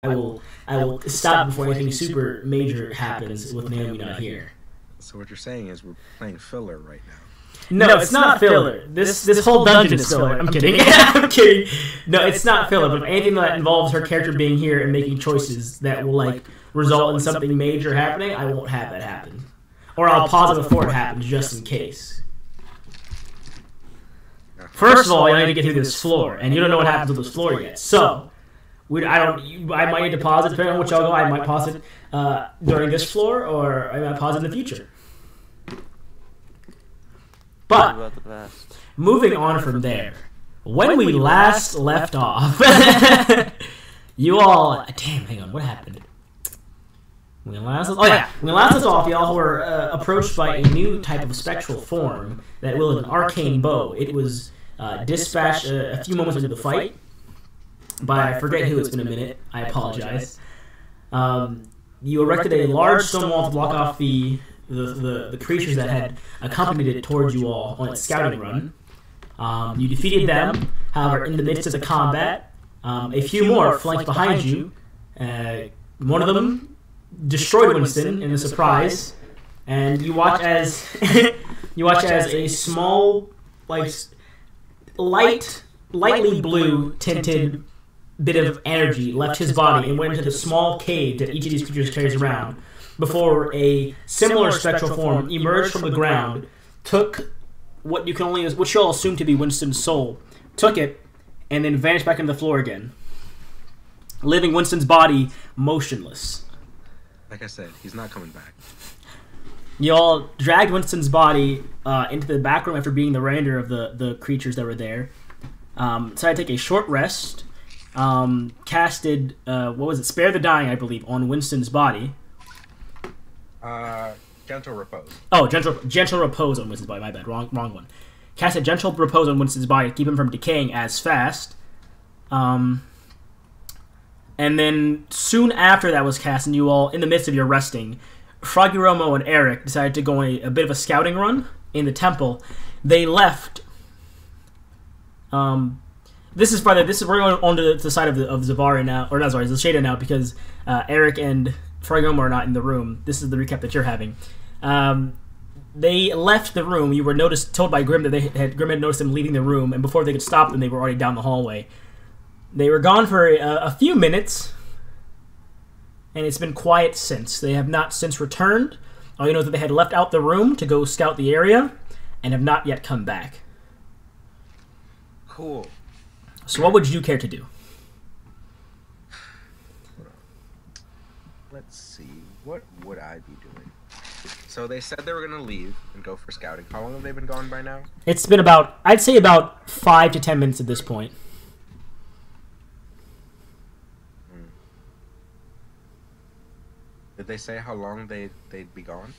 I will stop before anything super major happens with Naomi not here. So what you're saying is we're playing filler right now. No, it's not filler. This whole dungeon is filler. I'm kidding. I'm kidding. No, it's not filler. But anything that involves her character being here and making choices that will like result in something major happening, I won't have that happen, or I'll pause it before it happens just in case. First of all, I need to get through this floor, and you don't know what happens with this floor yet. So, I might need to pause it depending on which y'all go. I might pause it during this floor, or I might pause it in the future. But moving on from there, when we last left off, you all damn. Hang on, what happened? When we last left off, y'all were approached by a new type of spectral form that wielded an arcane bow. It was dispatched a few moments into the fight by I forget who. It's been a minute. I apologize. You erected a large stone wall to block off the creatures that had accompanied it towards you all on its scouting run. You defeated them. However, in the midst of the combat, a few more flanked behind you. One of them destroyed Winston in a surprise, and you watch as a small, like lightly blue tinted bit of energy left his body and went into the small cave that each of these creatures carries around, before a similar spectral form emerged from the ground, took what you'll assume to be Winston's soul, took it, and then vanished back into the floor again, leaving Winston's body motionless. Like I said, he's not coming back. Y'all dragged Winston's body into the back room after being the remainder of the creatures that were there. Decided to take a short rest. Casted, Spare the Dying, I believe, on Winston's body. Gentle Repose. Oh, gentle Repose on Winston's body. My bad, wrong one. Casted Gentle Repose on Winston's body to keep him from decaying as fast. And then soon after that was cast, and you all, in the midst of your resting, Froggy Romo and Eric decided to go on a bit of a scouting run in the temple. They left. We're going on to the side of Zavari now, or not Zavari, Zashada now, because Eric and Froggy Romo are not in the room. This is the recap that you're having. They left the room. You were told by Grim that Grim had noticed them leaving the room, and before they could stop them, they were already down the hallway. They were gone for a few minutes, and it's been quiet since. They have not since returned. All you know is that they had left out the room to go scout the area, and have not yet come back. Cool. So what would you care to do? Let's see. What would I be doing? So they said they were going to leave and go for scouting. How long have they been gone by now? It's been I'd say about 5 to 10 minutes at this point. Did they say how long they'd be gone?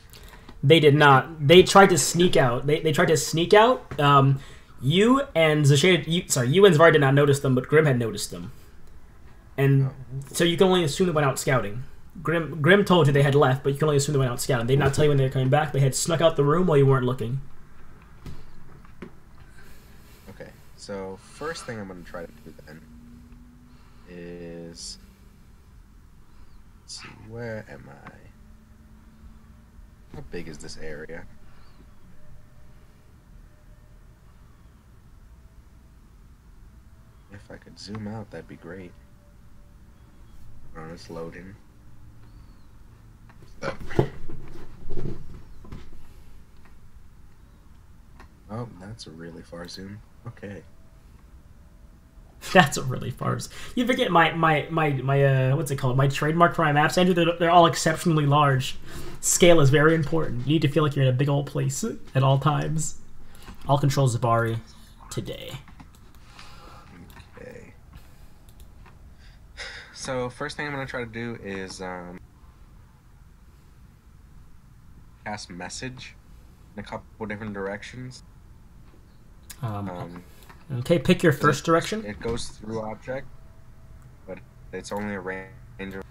They did not. They tried to sneak out. They tried to sneak out. You and Zashada, you and Zvar did not notice them, but Grim had noticed them. And so you can only assume they went out scouting. Grim told you they had left, but you can only assume they went out scouting. They did not tell you when they were coming back. They had snuck out the room while you weren't looking. Okay, so first thing I'm going to try to do then is... Let's see, where am I? How big is this area? If I could zoom out, that'd be great. Oh, it's loading. Oh, that's a really far zoom. Okay. That's a really far. You forget my what's it called? My trademark for my maps, Andrew. They're all exceptionally large. Scale is very important. You need to feel like you're in a big old place at all times. I'll control Zabari today. Okay. So first thing I'm gonna try to do is cast message in a couple different directions. Okay, pick your first direction. It goes through object, but it's only a range of...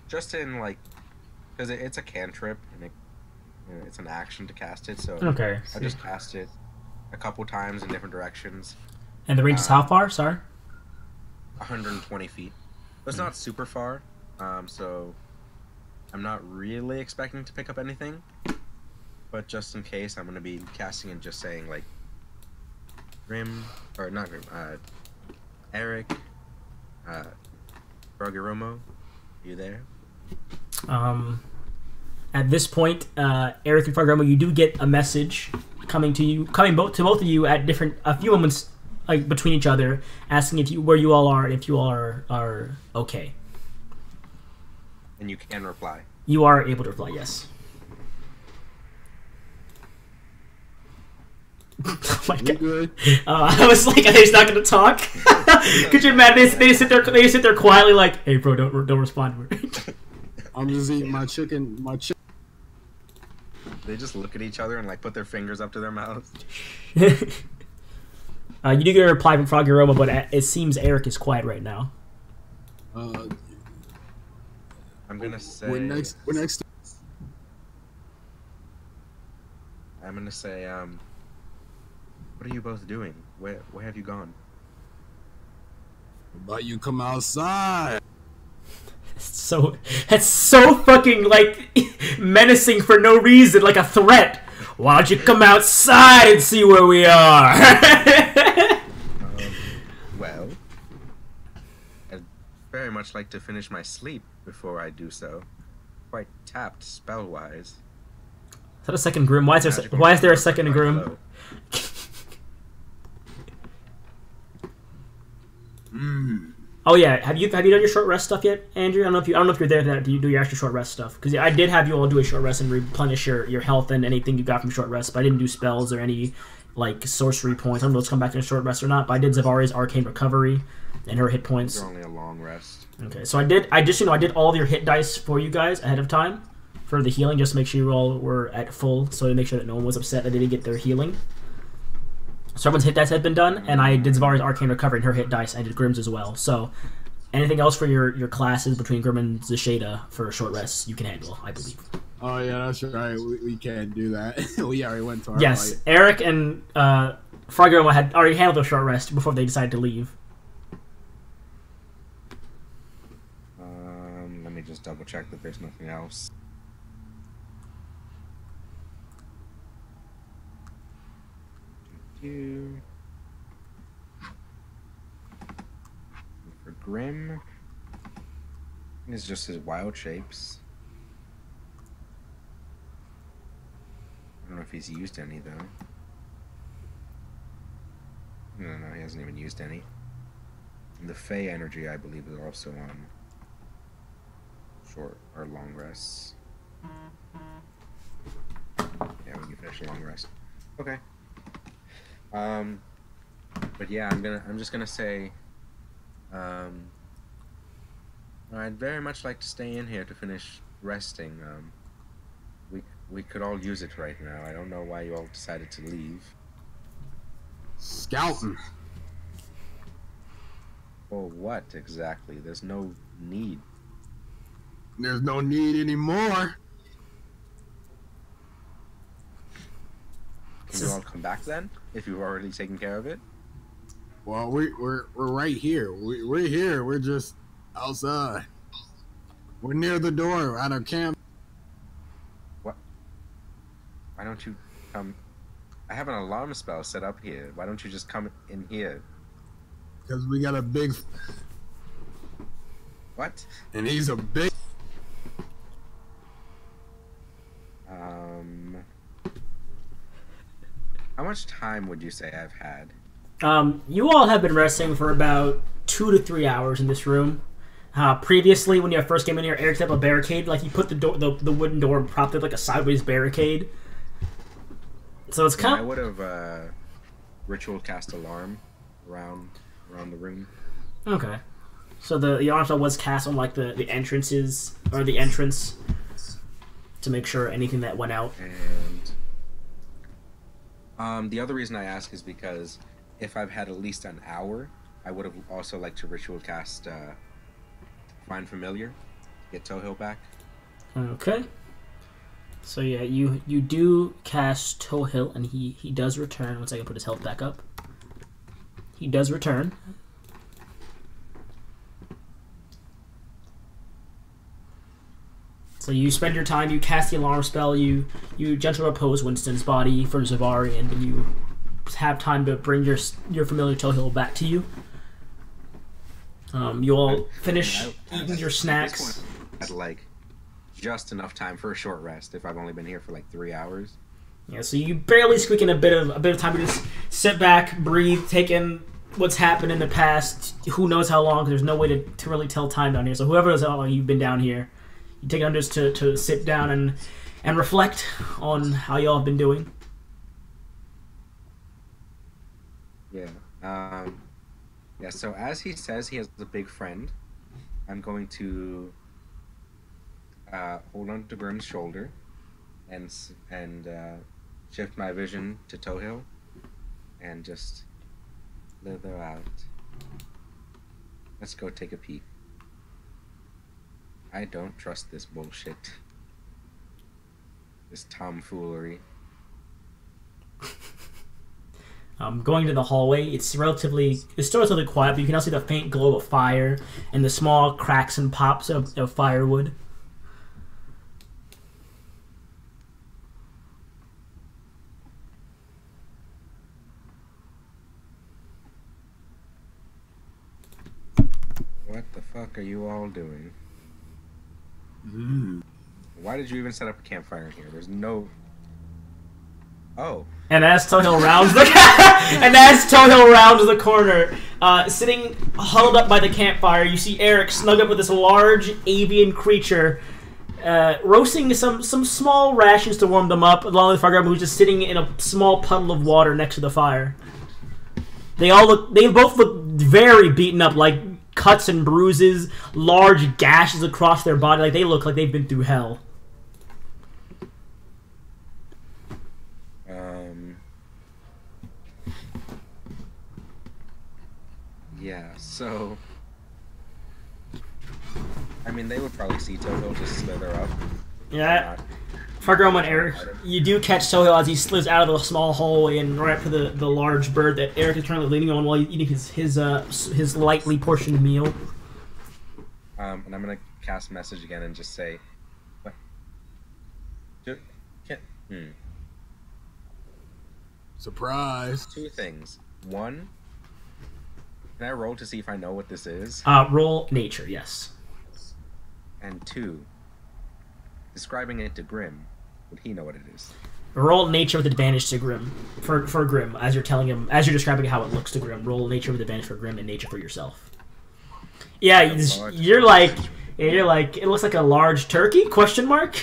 just in, like, because it's a cantrip, and it's an action to cast it, so okay, I just cast it a couple times in different directions. And the range is how far, sorry? 120 feet. It's not super far, so I'm not really expecting to pick up anything. But just in case, I'm going to be casting and just saying, like, Grim, or not Grim, Eric, Rogeromo, you there? At this point, Eric and Rogeromo, you do get a message coming to both of you at a few moments like between each other, asking where you all are and if you all are okay. And you can reply. You are able to reply, yes. Oh my god! Good. I was like, are they just not going to talk? Could you imagine? They sit there quietly, like, "Hey, bro, don't respond." I'm just eating my chicken. They just look at each other and like put their fingers up to their mouths. You do get a reply from Froggy Roma, but it seems Eric is quiet right now. I'm gonna say. We're next. I'm gonna say. What are you both doing? Where have you gone? But you come outside. That's so fucking like menacing for no reason, like a threat. Why don't you come outside and see where we are? Well, I'd very much like to finish my sleep before I do so. Quite tapped spell-wise. Is that a second Grim? Why is there a second Grim? Oh yeah, have you done your short rest stuff yet, Andrew? I don't know if you're there to do your extra short rest stuff, because I did have you all do a short rest and replenish your health and anything you got from short rest, but I didn't do spells or any like sorcery points. I don't know if those come back in a short rest or not, but I did Zavari's arcane recovery and her hit points. They're only a long rest. Okay, so I did all of your hit dice for you guys ahead of time for the healing, just to make sure you all were at full, so to make sure that no one was upset that they didn't get their healing. So everyone's hit dice had been done, and I did Zavari's arcane recovery and her hit dice. I did Grim's as well. So anything else for your classes between Grim and Zasheda for short rests, you can handle, I believe. Oh yeah, that's right. We can't do that. We already went to our Yes, fight. Eric and Froggeroma had already handled their short rest before they decided to leave. Let me just double check that there's nothing else. For Grim, it's just his wild shapes. I don't know if he's used any though. No, he hasn't even used any. And the Fey energy, I believe, is also on short or long rests. Yeah, when you finish a long rest. Okay. But yeah, I'm just gonna say, I'd very much like to stay in here to finish resting. We could all use it right now. I don't know why you all decided to leave. Scouting. Well, what exactly? There's no need. There's no need anymore. Can you all come back then, if you've already taken care of it? Well, we're right here. We're here. We're just outside. We're near the door at our camp. What? Why don't you come? I have an alarm spell set up here. Why don't you just come in here? Because we got a big... What? And he's a big... How much time would you say I've had? You all have been resting for about 2 to 3 hours in this room. Previously, when you first came in here, Eric set up a barricade. Like, he put the wooden door and propped it like a sideways barricade. So it's kind of... I would have ritual cast alarm around the room. Okay. So the alarm spell was cast on like the entrances, or the entrance, to make sure anything that went out. And the other reason I ask is because if I've had at least an hour, I would have also liked to ritual cast Find Familiar, get Tohill back. Okay. So yeah, you do cast Tohill, and he does return. Once I can put his health back up. He does return. So you spend your time, you cast the alarm spell, you gentle repose Winston's body for Zavari, and you have time to bring your familiar Tohill back to you. You all finish eating your snacks. At like just enough time for a short rest if I've only been here for like 3 hours. Yeah, so you barely squeak in a bit of time to just sit back, breathe, take in what's happened in the past. Who knows how long? 'Cause there's no way to really tell time down here. So whoever knows how long you've been down here, you take it just to sit down and reflect on how y'all have been doing. Yeah. Yeah. So as he says, he has a big friend. I'm going to hold on to Grim's shoulder and shift my vision to Tohill and just slither out. Let's go take a peek. I don't trust this bullshit. This tomfoolery. Going to the hallway, it's still relatively quiet, but you can now see the faint glow of fire and the small cracks and pops of firewood. What the fuck are you all doing? Mm. Why did you even set up a campfire in here? There's no... Oh. And as Tohill rounds the corner, sitting huddled up by the campfire, you see Eric snug up with this large avian creature, roasting some small rations to warm them up, along with Fargrub, who's just sitting in a small puddle of water next to the fire. They both look very beaten up, like cuts and bruises, large gashes across their body, like they look like they've been through hell. Yeah, so... I mean, they would probably see Tohill just slither up. Yeah. Fargrom and Eric, you do catch Tohill as he slithers out of the small hallway and right up to the large bird that Eric is currently leaning on while he's eating his lightly portioned meal. And I'm gonna cast message again and just say... What? Surprise. 2 things. 1... Can I roll to see if I know what this is? Roll nature, yes. And 2, describing it to Grim, would he know what it is? Roll nature with advantage to Grim. For Grim, as you're describing how it looks to Grim. Roll nature with advantage for Grim and nature for yourself. Yeah, you're like, it looks like a large turkey? Question mark?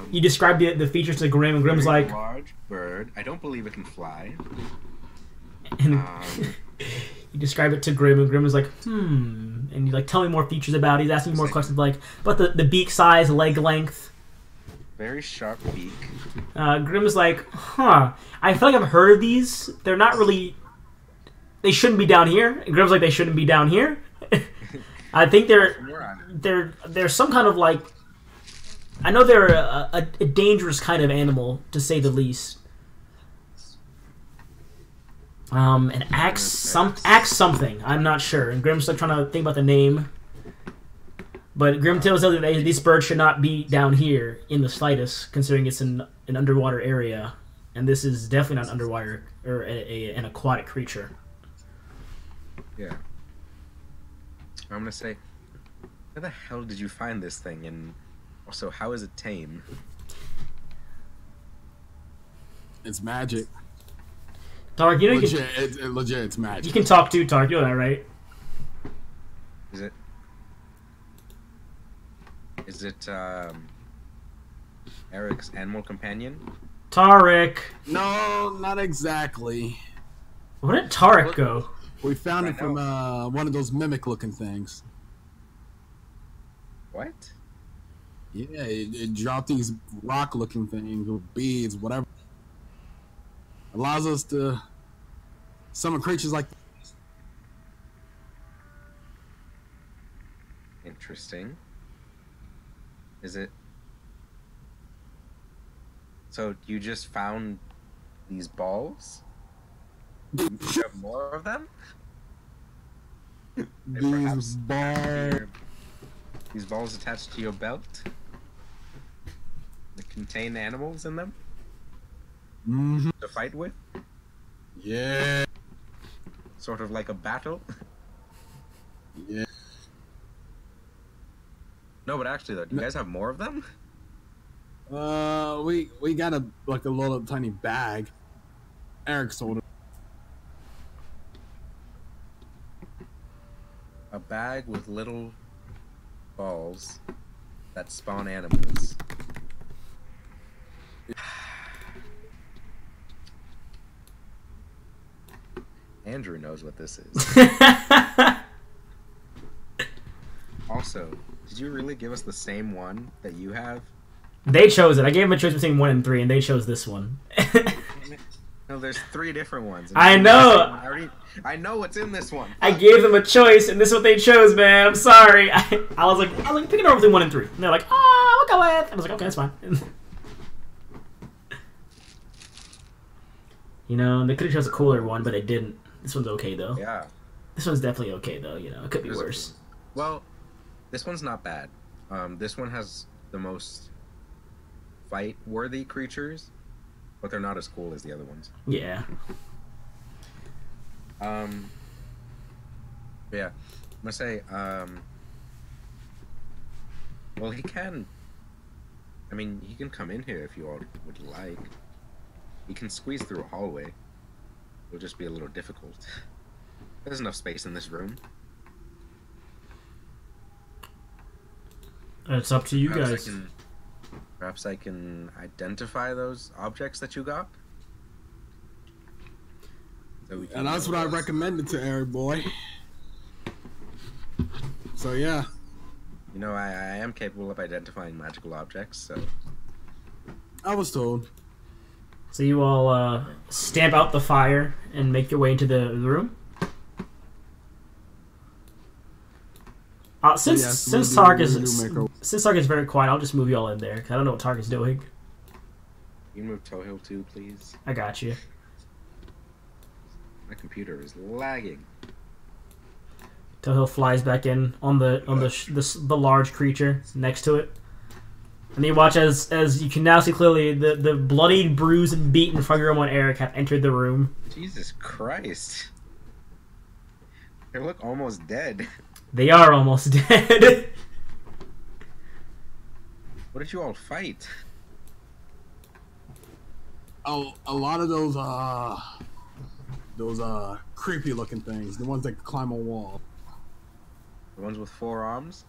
You describe the features to Grim, and Grim's like... large bird. I don't believe it can fly. And you describe it to Grim, and Grim is like, and you like, tell me more features about it. He's asking you more questions like, about the beak size, leg length. Very sharp beak. Grim is like, I feel like I've heard of these. They're not really... They shouldn't be down here. And Grim's like, they shouldn't be down here. I think they're some kind of like... I know they're a dangerous kind of animal, to say the least. An axe something. I'm not sure. And Grim's like trying to think about the name. But Grim tells us that these birds should not be down here in the slightest, considering it's an underwater area, and this is definitely not underwater or an aquatic creature. Yeah. I'm gonna say, where the hell did you find this thing, and also how is it tame? It's magic. Tark, you know legit, it's magic. You can talk to Tark. You know that, right? Is it Eric's animal companion? Tarek. No, not exactly. Where did Tarek go? We found it from one of those mimic-looking things. What? Yeah, it dropped these rock-looking things with beads, whatever. Allows us to summon creatures like... Interesting. Is it... So you just found these balls? You have more of them? These balls... These balls attached to your belt that contain animals in them to fight with. Yeah. Sort of like a battle. Yeah. No, but actually though, do you guys have more of them? We got a little tiny bag. Eric sold it. A bag with little balls that spawn animals. Andrew knows what this is. Also, did you really give us the same one that you have? They chose it. I gave them a choice between 1 and 3, and they chose this one. No, there's 3 different ones. I know. I know what's in this one. I gave them a choice, and this is what they chose, man. I'm sorry. I was like, pick it over between 1 and 3. And they're like, we'll go with. I was like, okay, that's fine. You know, they could have chose a cooler one, but they didn't. This one's okay though. Yeah. This one's definitely okay though. You know, it could be worse. Well, this one's not bad. This one has the most fight-worthy creatures, but they're not as cool as the other ones. Yeah. Yeah. I'm gonna say, well, he can. I mean, he can come in here if you all would like. He can squeeze through a hallway. It'll just be a little difficult. There's enough space in this room. It's up to you guys. Perhaps I can identify those objects that you got. So And that's what I recommended to Eric boy. So yeah. You know, I am capable of identifying magical objects, so... I was told. So you all stamp out the fire and make your way into the room? Since Tark is very quiet, I'll just move you all in there, because I don't know what Tark is doing. You move Tohill too, please. I got you. My computer is lagging. Tohill flies back in on the large creature next to it. And you watch as you can now see clearly the bloodied, bruised, and beaten Fuggermo and Eric have entered the room. Jesus Christ. They look almost dead. They are almost dead. What did you all fight? Oh, a lot of those creepy looking things. The ones that climb a wall. The ones with 4 arms?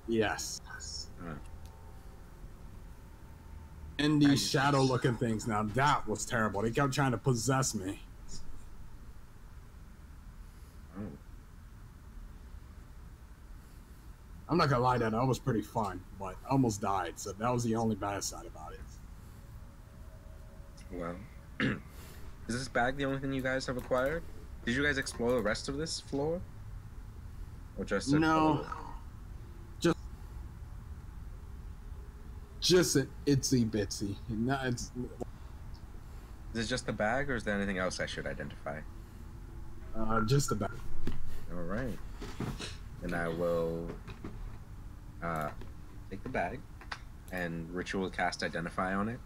Yes. And these shadow looking things. Now that was terrible. They kept trying to possess me. Oh. I'm not gonna lie, that was pretty fun, but I almost died, so that was the only bad side about it. Well, is this bag the only thing you guys have acquired? Did you guys explore the rest of this floor? Or just no. Just an itsy bitsy. Is it just the bag, or is there anything else I should identify? Just the bag. All right. Then I will take the bag and ritual cast identify on it.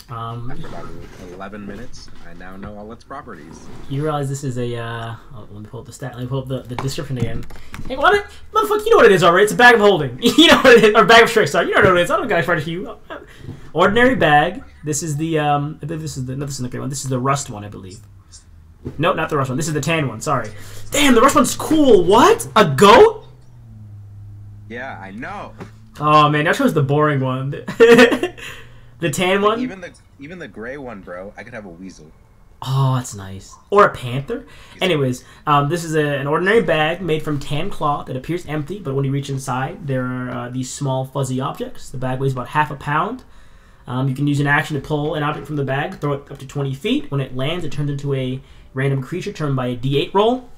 After about 11 minutes, I now know all its properties. You realize this is a, let me pull up the stat, let me pull up the description again. Hey, what? Motherfucker, you know what it is already. It's a bag of holding. You know what it is, or bag of tricks, sorry. You know what it is. I don't got to you. Ordinary bag. This is the, I believe this is the great one. This is the rust one, I believe. Nope, not the rust one. This is the tan one, sorry. Damn, the rust one's cool. What? A goat? Yeah, I know. Oh, man, that chose the boring one. The tan one? Even the gray one, bro. I could have a weasel. Oh, that's nice. Or a panther. Anyways, this is an ordinary bag made from tan cloth that appears empty, but when you reach inside, there are these small fuzzy objects. The bag weighs about half a pound. You can use an action to pull an object from the bag, throw it up to 20 feet. When it lands, it turns into a random creature turned by a D8 roll.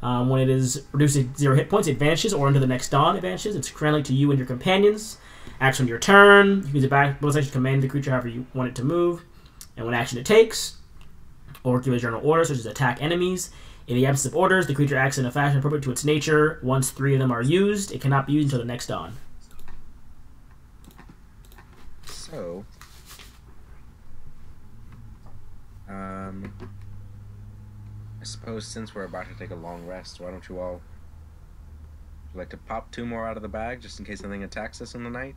When it is reduced to 0 hit points, it vanishes, or into the next dawn, it vanishes. It's friendly to you and your companions. Action on your turn, you can use it back, bonus action to command the creature however you want it to move, and what action it takes, or give a general order such as attack enemies. In the absence of orders, the creature acts in a fashion appropriate to its nature. Once 3 of them are used, it cannot be used until the next dawn. So, I suppose since we're about to take a long rest, why don't you all like to pop 2 more out of the bag just in case anything attacks us in the night?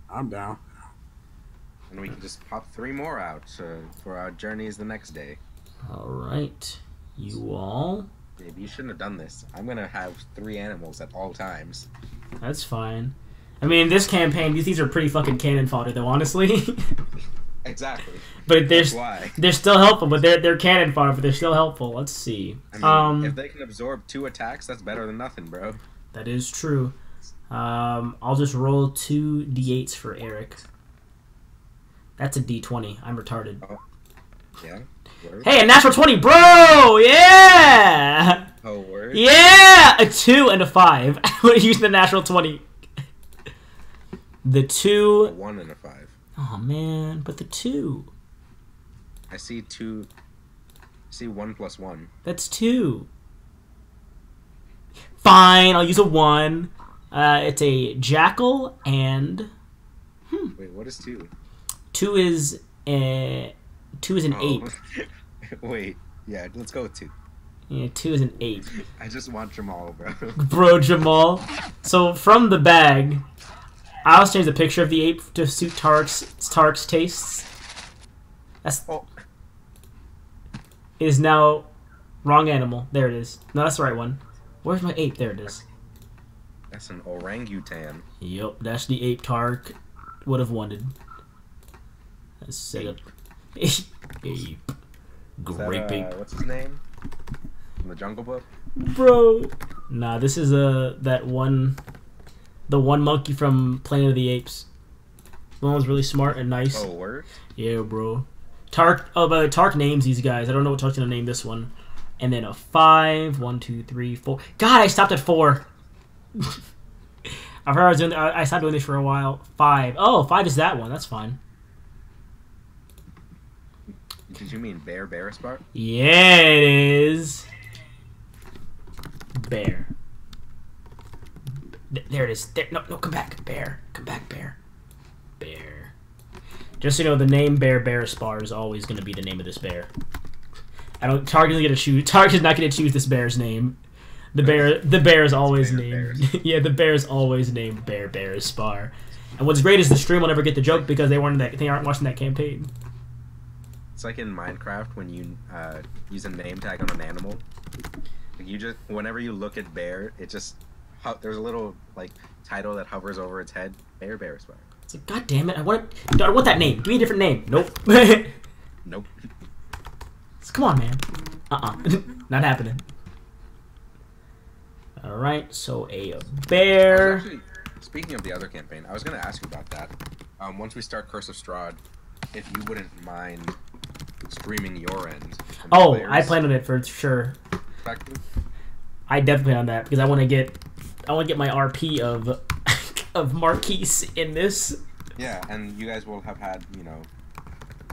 I'm down. And we can just pop 3 more out for our journeys the next day. Alright. You all... Maybe you shouldn't have done this. I'm gonna have 3 animals at all times. That's fine. I mean, in this campaign, these are pretty fucking cannon fodder, though, honestly. Exactly. But That's why. they're still helpful, but they're cannon fodder, but they're still helpful. Let's see. I mean, if they can absorb 2 attacks, that's better than nothing, bro. That is true. I'll just roll 2 d8s for Eric. That's a d20. I'm retarded. Oh. Yeah? Word? Hey, a natural 20, bro! Yeah! Oh, word? Yeah! A 2 and a 5. I would use the natural 20. The 2... A 1 and a 5. Oh, man. But the 2. I see 2... I see 1 plus 1. That's 2. Fine, I'll use a 1. It's a jackal and... Wait, what is 2? 2 is an 8. Wait, yeah, let's go with 2. Yeah, 2 is an 8. I just want Jamal, bro. Bro, Jamal. So, from the bag, I'll change the picture of the ape to suit Tark's tastes. That's... Oh. It is now... Wrong animal. There it is. No, that's the right one. Where's my ape? There it is. That's an orangutan. Yup, that's the ape Tark would have wanted. Let's set up... Ape. Grape ape. What's his name? From the Jungle Book? Bro. Nah, this is the one monkey from Planet of the Apes. The one was really smart and nice. Oh, word? Yeah, bro. Tark. Oh, but Tark names these guys. I don't know what Tark's gonna name this one. And then a 5. 1, 2, 3, 4. God, I stopped at 4. I've heard I was doing. I stopped doing this for a while. 5. Oh, 5 is that one. That's fine. Did you mean bear spark? Yeah, it is. Bear. There it is. There. No, come back. Bear. Come back, bear. Bear. Just so you know, the name Bear Spar is always going to be the name of this bear. Tark isn't going to choose. Tark is not going to choose this bear's name. The bear is always named. Yeah, the bear is always named Bear Spar. And what's great is the stream will never get the joke because they aren't watching that campaign. It's like in Minecraft when you use a name tag on an animal. Like you just whenever you look at bear, it just there's a little like title that hovers over its head. Bear Spar. It's like, God damn it! I want that name. Give me a different name. Nope. Nope. So, come on, man. Not happening. All right. So a bear. Actually, speaking of the other campaign, I was gonna ask you about that. Once we start Curse of Strahd, if you wouldn't mind streaming your end. Oh, I plan on it for sure. Exactly. I definitely plan on that because I want to get my RP of of Marquise in this. Yeah, and you guys will have had,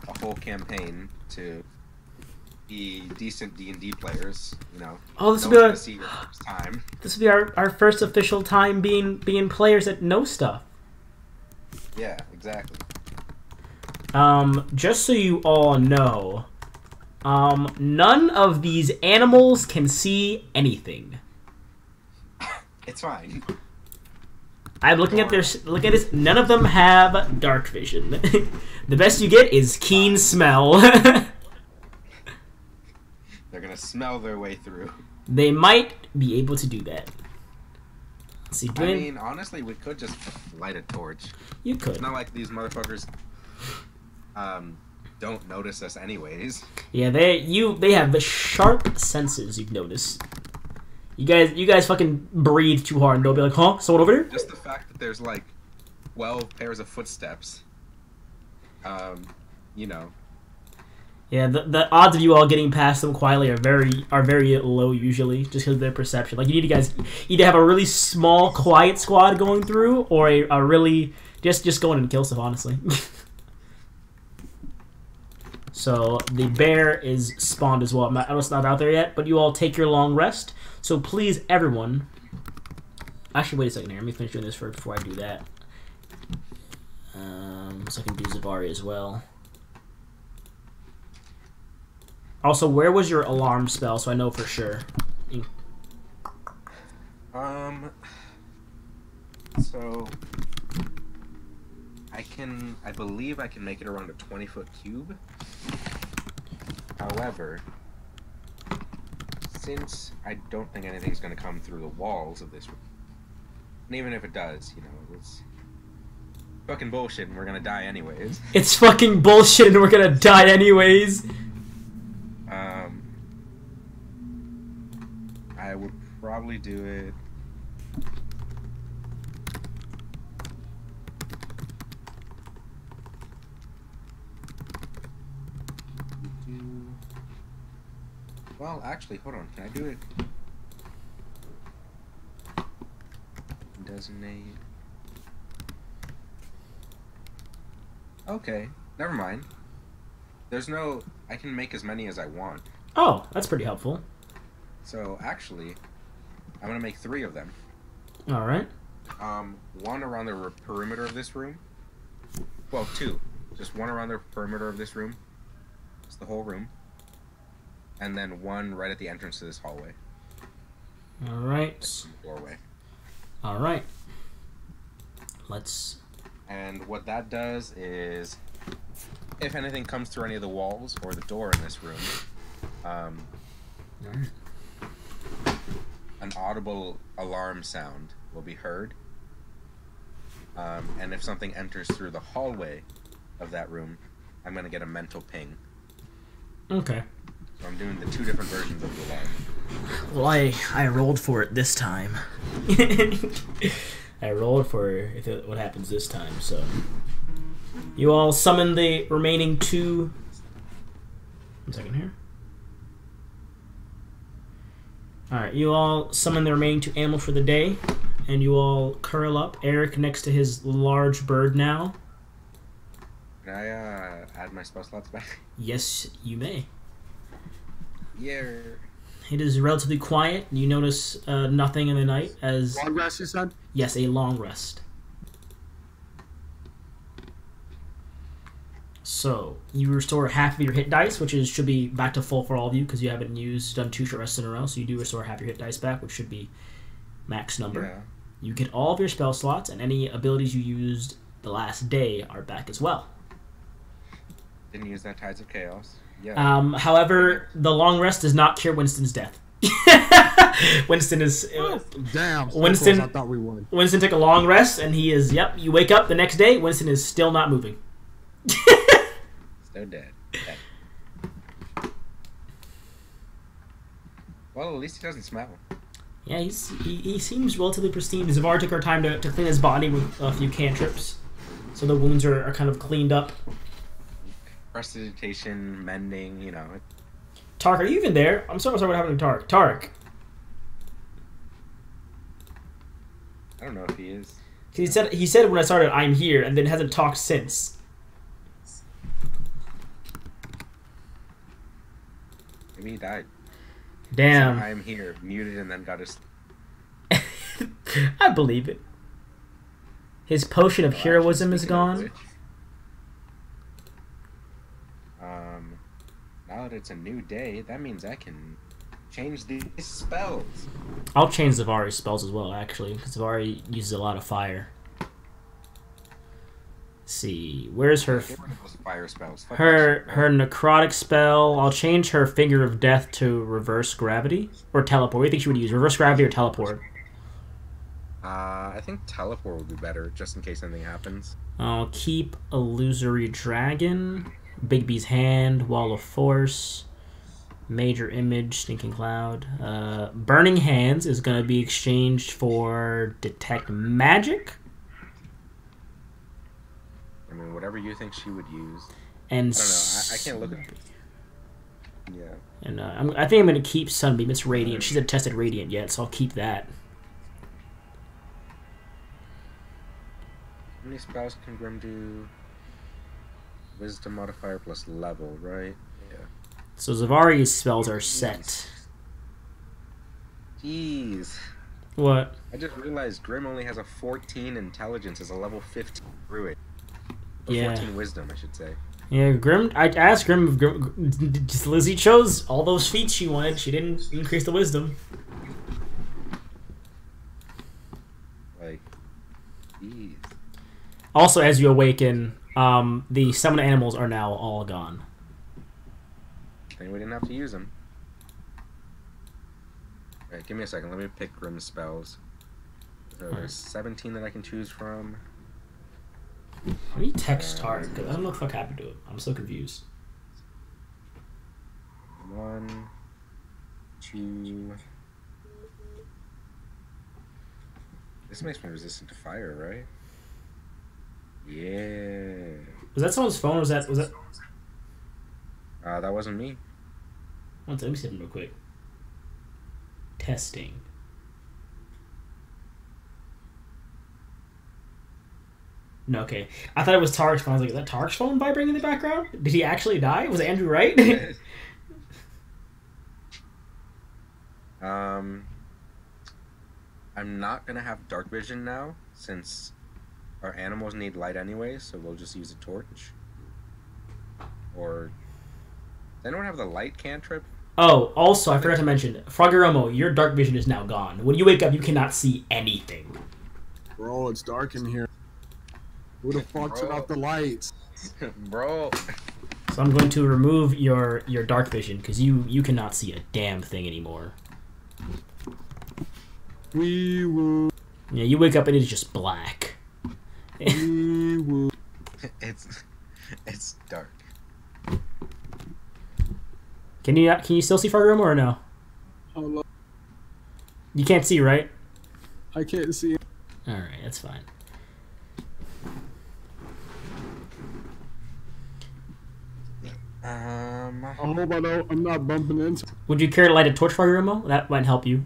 a whole campaign to be decent D&D players, Oh, this will be see your first time. This will be our first official time being players that know stuff. Yeah, exactly. Just so you all know, none of these animals can see anything. It's fine. I'm looking at this. None of them have dark vision. The best you get is keen smell. They're gonna smell their way through. They might be able to do that. Let's see, I mean, honestly, we could just light a torch. You could. It's not like these motherfuckers don't notice us anyways. Yeah, they have the sharp senses. You've noticed. You guys fucking breathe too hard and they'll be like, huh? Someone over there? Just the fact that there's like 12 pairs of footsteps. Yeah, the odds of you all getting past them quietly are very low usually, just because of their perception. Like you guys either have a really small, quiet squad going through, or a really just go in and kill stuff. Honestly. So the bear is spawned as well. It's not out there yet, but you all take your long rest. So please, everyone. Actually, wait a second here. Let me finish doing this first before I do that. So I can do Zavari as well. Also, where was your alarm spell so I know for sure? So I believe I can make it around a 20-foot cube. However, since I don't think anything's going to come through the walls of this room, and even if it does, you know, it's fucking bullshit and we're going to die anyways. It's fucking bullshit and we're going to die anyways. I would probably do it. Well, actually, hold on. Can I do it? Designate. Okay, never mind. There's no... I can make as many as I want. Oh, that's pretty helpful. So, actually, I'm gonna make 3 of them. Alright. One around the perimeter of this room. Well, 2. Just one around the perimeter of this room. It's the whole room. And then one right at the entrance to this hallway. Alright. Doorway. Alright. Let's... And what that does is, if anything comes through any of the walls or the door in this room, an audible alarm sound will be heard. And if something enters through the hallway of that room, I'm going to get a mental ping. Okay. So I'm doing the 2 different versions of the alarm. Well, I rolled for it this time. I rolled for what happens this time, so... You all summon the remaining 2... 1 second here. Alright, you all summon the remaining 2 animals for the day, and you all curl up. Eric next to his large bird now. Can I add my spell slots back? Yes, you may. Yeah. It is relatively quiet. You notice nothing in the night as... Long rest, you said? Yes, a long rest. So, you restore half of your hit dice, which should be back to full for all of you, because you haven't done 2 short rests in a row, so you do restore half your hit dice back, which should be max number. Yeah. You get all of your spell slots, and any abilities you used the last day are back as well. Didn't use that Tides of Chaos. Yeah. However, the long rest does not cure Winston's death. Winston is... damn. Winston, I thought we would. Winston took a long rest, and he is... Yep, you wake up the next day, Winston is still not moving. Still dead. Well, at least he doesn't smell. Yeah, he seems relatively pristine. Zavar took our time to clean his body with a few cantrips, so the wounds are kind of cleaned up. Prestidigitation, mending, you know. Tark, are you even there? I'm so sorry what happened to Tark. Tark. I don't know if he is. He said when I started, I'm here, and then hasn't talked since. Maybe he died. Damn. So I'm here, muted, and then got his... I believe it. His potion of heroism is gone. Now that it's a new day, that means I can change these spells. I'll change Zavari's spells as well, actually, because Zavari uses a lot of fire. Let's see, where's her... Get rid of those fire spells. Her necrotic spell. I'll change her Finger of Death to reverse gravity or teleport. What do you think she would use? Reverse gravity or teleport? I think teleport would be better, just in case anything happens. I'll keep Illusory Dragon, Bigby's Hand, Wall of Force, Major Image, Stinking Cloud. Burning Hands is going to be exchanged for Detect Magic. I mean, whatever you think she would use. And I don't know. I can't look at... Yeah. And I think I'm going to keep Sunbeam. It's Radiant. She's not tested Radiant yet, so I'll keep that. How many spells can Grim do? Wisdom modifier plus level, right? Yeah. So Zavari's spells are set. Jeez. What? I just realized Grim only has a 14 intelligence as a level 15 druid. Or Yeah. 14 wisdom, I should say. Yeah, Grim. I asked Grim if just Lizzie chose all those feats she wanted. She didn't increase the wisdom. Like, jeez. Also, as you awaken, the summoned animals are now all gone. And we didn't have to use them. Alright, give me a second. Let me pick Grim's spells. So there's 17 that I can choose from. How do you text Tark? Because I don't know what the fuck happened to it. I'm so confused. 1, 2. This makes me resistant to fire, right? Yeah. Was that someone's phone? Or was that? That wasn't me. Let me see them real quick. Testing. No, okay. I thought it was Tark's phone. I was like, is that Tark's phone vibrating in the background? Did he actually die? Was Andrew right? I'm not gonna have dark vision now, since our animals need light anyway, so we'll just use a torch. Or... Does anyone have the light cantrip? Oh, also, I forgot to mention, Froggeromo, your dark vision is now gone. When you wake up, you cannot see anything. Bro, it's dark in here. Who the fuck turned off the lights? Bro. So I'm going to remove your dark vision, because you cannot see a damn thing anymore. We will. Yeah, you wake up and it's just black. We will. It's dark. Can you still see Froggeromo or no? Hold up. You can't see, right? I can't see. Alright, that's fine. I hope I'm not bumping into. Would you care to light a torch, Froggeromo? That might help you.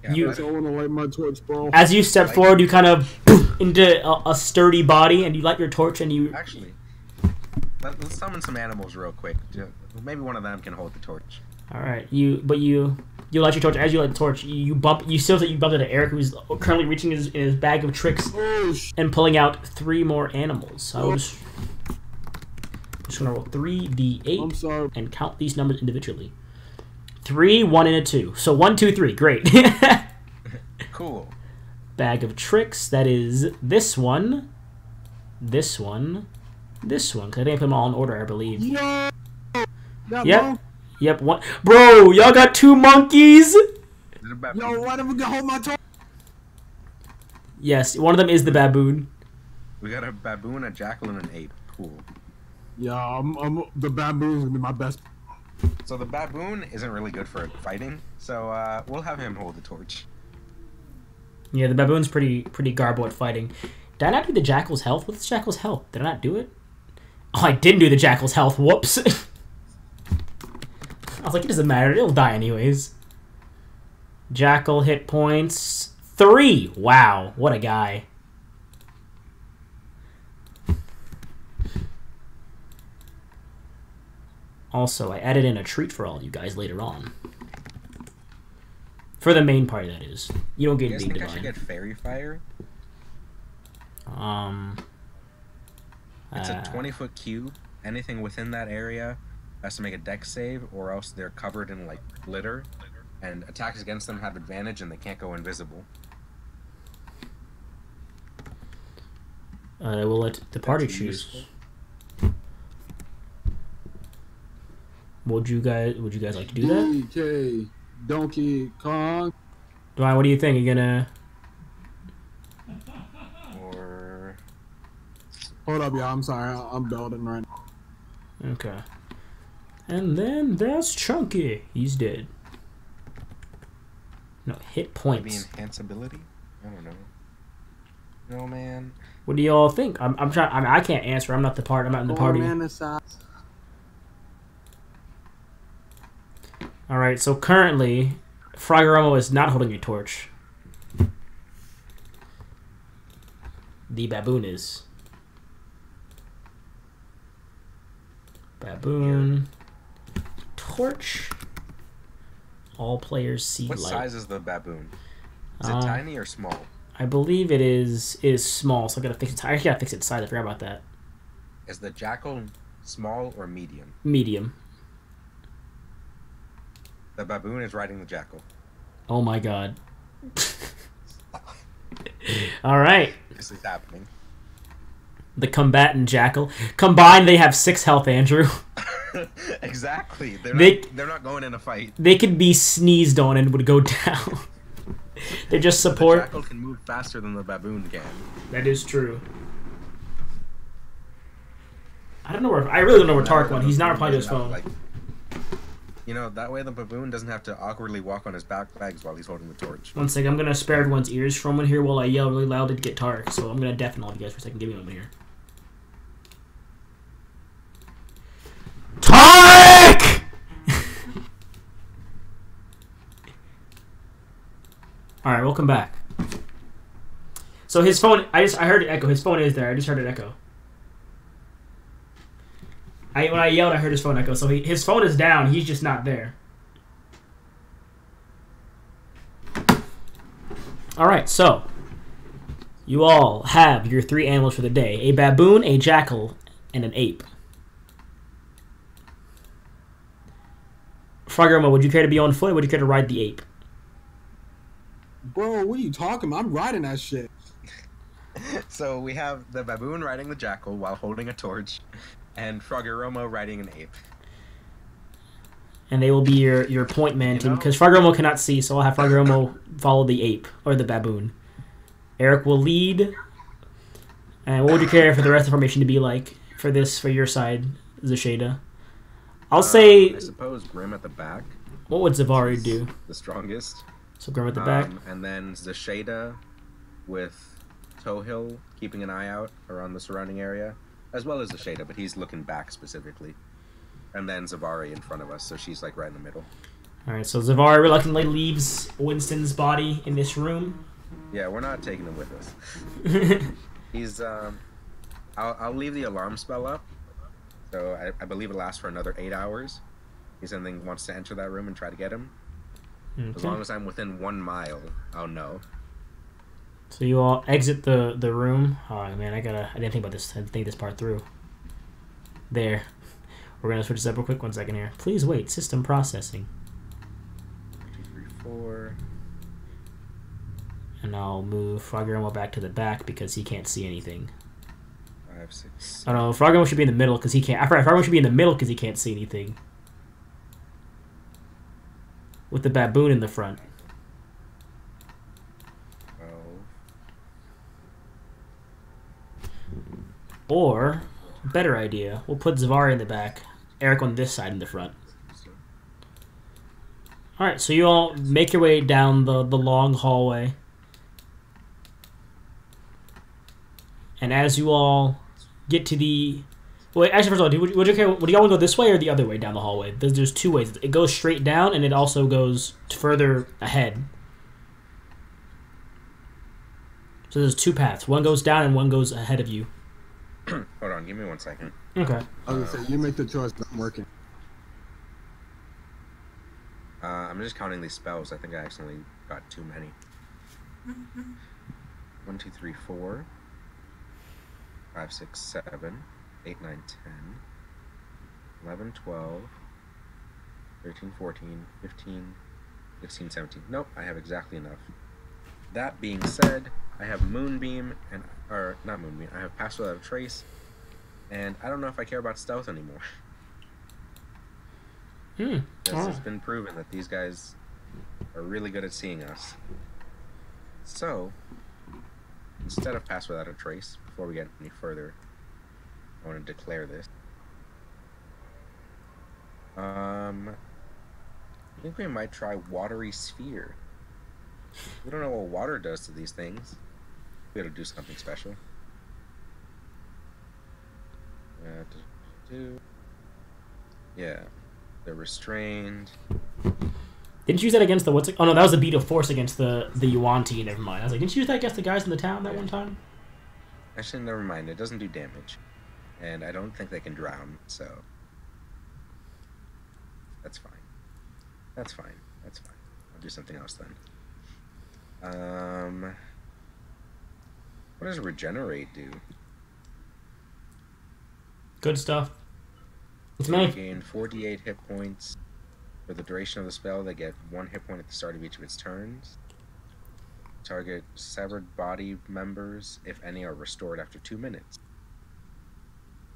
Yeah, You- I don't want to light my torch, bro. As you step forward, you kind of into a sturdy body, and you light your torch, and you... Actually, let's summon some animals real quick. Maybe one of them can hold the torch. Alright, you light your torch. As you light the torch, you still that you bumped into Eric, who's currently reaching in his bag of tricks and pulling out 3 more animals. So I'm just gonna roll 3d8 I'm sorry. and count these numbers individually. 3, 1, and a 2. So 1, 2, 3. Great. Cool. Bag of tricks. That is this one, this one, this one. Cause I didn't put them all in order, I believe. Yo! Yep. Yep. One. Bro, y'all got 2 monkeys. Yo, why did we hold my torch? Yes, one of them is the baboon. We got a baboon, a jackal, and an ape. Cool. Yeah, the baboon's gonna be my best. So the baboon isn't really good for fighting, so we'll have him hold the torch. Yeah, the baboon's pretty garbo at fighting. Did I not do the jackal's health? What's the jackal's health? Did I not do it? Oh, I didn't do the jackal's health. Whoops. I was like, it doesn't matter. It'll die anyways. Jackal hit points 3. Wow, what a guy. Also, I added in a treat for all you guys later on. For the main party, that is. You don't get You guys being think I should divine. get fairy fire? It's a 20-foot cube. Anything within that area has to make a dex save, or else they're covered in like glitter, and attacks against them have advantage, and they can't go invisible. I will let the party That's choose. useful. Would you guys like to do that? DK, Donkey Kong. Dwight, what do you think? You gonna? Or Hold up, y'all. I'm sorry. I'm building right now. Okay. And then there's Chunky. He's dead. No, hit maybe points. enhanceability? I don't know. No, man. What do y'all think? I'm trying. I can't answer. I'm not the part. I'm not in the party. All right. So currently, Froggeromo is not holding a torch. The baboon is. Baboon. Torch. All players see What light. size is the baboon? Is it tiny or small? I believe it is small, so I gotta fix it. I actually gotta fix its size. I forgot about that. Is the jackal small or medium? Medium. The baboon is riding the jackal. Oh my god. All right. This is happening. The combatant jackal. Combined, they have 6 health, Andrew. Exactly. They're not going in a fight. They could be sneezed on and would go down. They're just support. The jackal can move faster than the baboon can. That is true. I don't know where. I really don't know where Tark went. He's not replying to his phone. That way the baboon doesn't have to awkwardly walk on his back legs while he's holding the torch. One second, I'm gonna spare everyone's ears for a moment here while I yell really loud to get Tark. So I'm gonna deafen all of you guys for a second. Give me a moment here. Tark! All right, welcome back. So his phone, I heard it echo. His phone is there. I just heard it echo. When I yelled, I heard his phone echo. So his phone is down. He's just not there. All right, so you all have your 3 animals for the day: a baboon, a jackal, and an ape. Froggermo, would you care to be on foot, or would you care to ride the ape? Bro, what are you talking about? I'm riding that shit. So we have the baboon riding the jackal while holding a torch, and Froggeromo riding an ape. And they will be your point man team, because Froggeromo cannot see, so I'll have Froggeromo follow the ape, or the baboon. Eric will lead. And what would you care for the rest of the formation to be like for your side, Zasheda? I'll say... I suppose Grim at the back. What would Zavari do? The strongest. So Grim at the back? And then Zasheda with Tohill keeping an eye out around the surrounding area, as well as Zasheda, but he's looking back specifically. And then Zavari in front of us, so she's like right in the middle. Alright, so Zavari reluctantly leaves Winston's body in this room. Yeah, we're not taking him with us. He's, I'll leave the alarm spell up. So I believe it lasts for another 8 hours. If something wants to enter that room and try to get him. Okay. As long as I'm within 1 mile, I'll know. So you all exit the room. Oh man, I didn't think about this. I didn't think this part through. There. We're gonna switch this up real quick. 1 second here. Please wait. System processing. 2, 3, 4. And I'll move Froggermo back to the back because he can't see anything. 5, 6. Oh no, Froggermo should be in the middle because he can't. I forgot Froggermo should be in the middle because he can't see anything. With the baboon in the front. 12. Or, better idea, we'll put Zavari in the back, Eric on this side in the front. Alright, so you all make your way down the long hallway. And as you all get to the... Wait, actually, first of all, would y'all want to go this way or the other way down the hallway? There's 2 ways. It goes straight down, and it also goes further ahead. So there's 2 paths. One goes down and one goes ahead of you. Hold on, give me 1 second. Okay. I was gonna say, you make the choice, but I'm working. I'm just counting these spells. I think I accidentally got too many. 1, 2, 3, 4. 5, 6, 7. 8, 9, 10. 11, 12. 13, 14. 15. 16, 17. Nope, I have exactly enough. That being said, I have Moonbeam and... Or, not Moonbeam. I have Pass Without a Trace. And I don't know if I care about stealth anymore. It's been proven that these guys are really good at seeing us. So, instead of Pass Without a Trace, before we get any further, I want to declare this. I think we might try Watery Sphere. We don't know what water does to these things. We gotta do something special. Yeah, they're restrained. Didn't you use that against the what's it? Oh no, that was the beat of force against the Yuan-Ti. Never mind. I was like, didn't you use that against the guys in the town that one time? Actually, never mind. It doesn't do damage, and I don't think they can drown. So That's fine. That's fine. That's fine. I'll do something else then. What does regenerate do? Good stuff. It's They me. gain 4d8 hit points. For the duration of the spell, they get 1 hit point at the start of each of its turns. Target severed body members, if any, are restored after 2 minutes.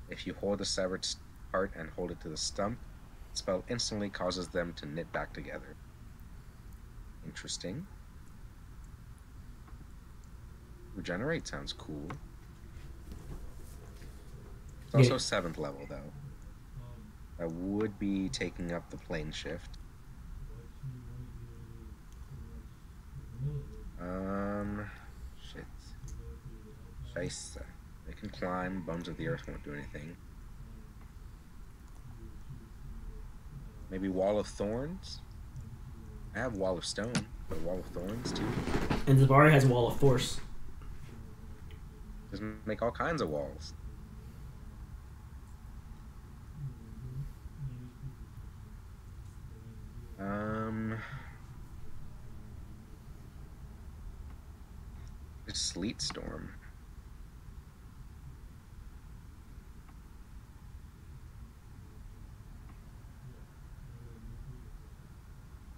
If you hold a severed part and hold it to the stump, the spell instantly causes them to knit back together. Interesting. Regenerate sounds cool. It's also 7th level, though. That would be taking up the plane shift. Shit. Scheisse. They can climb. Bones of the Earth won't do anything. Maybe Wall of Thorns? I have Wall of Stone, but Wall of Thorns too. And Zavari has Wall of Force. Just make all kinds of walls. It's Sleet Storm.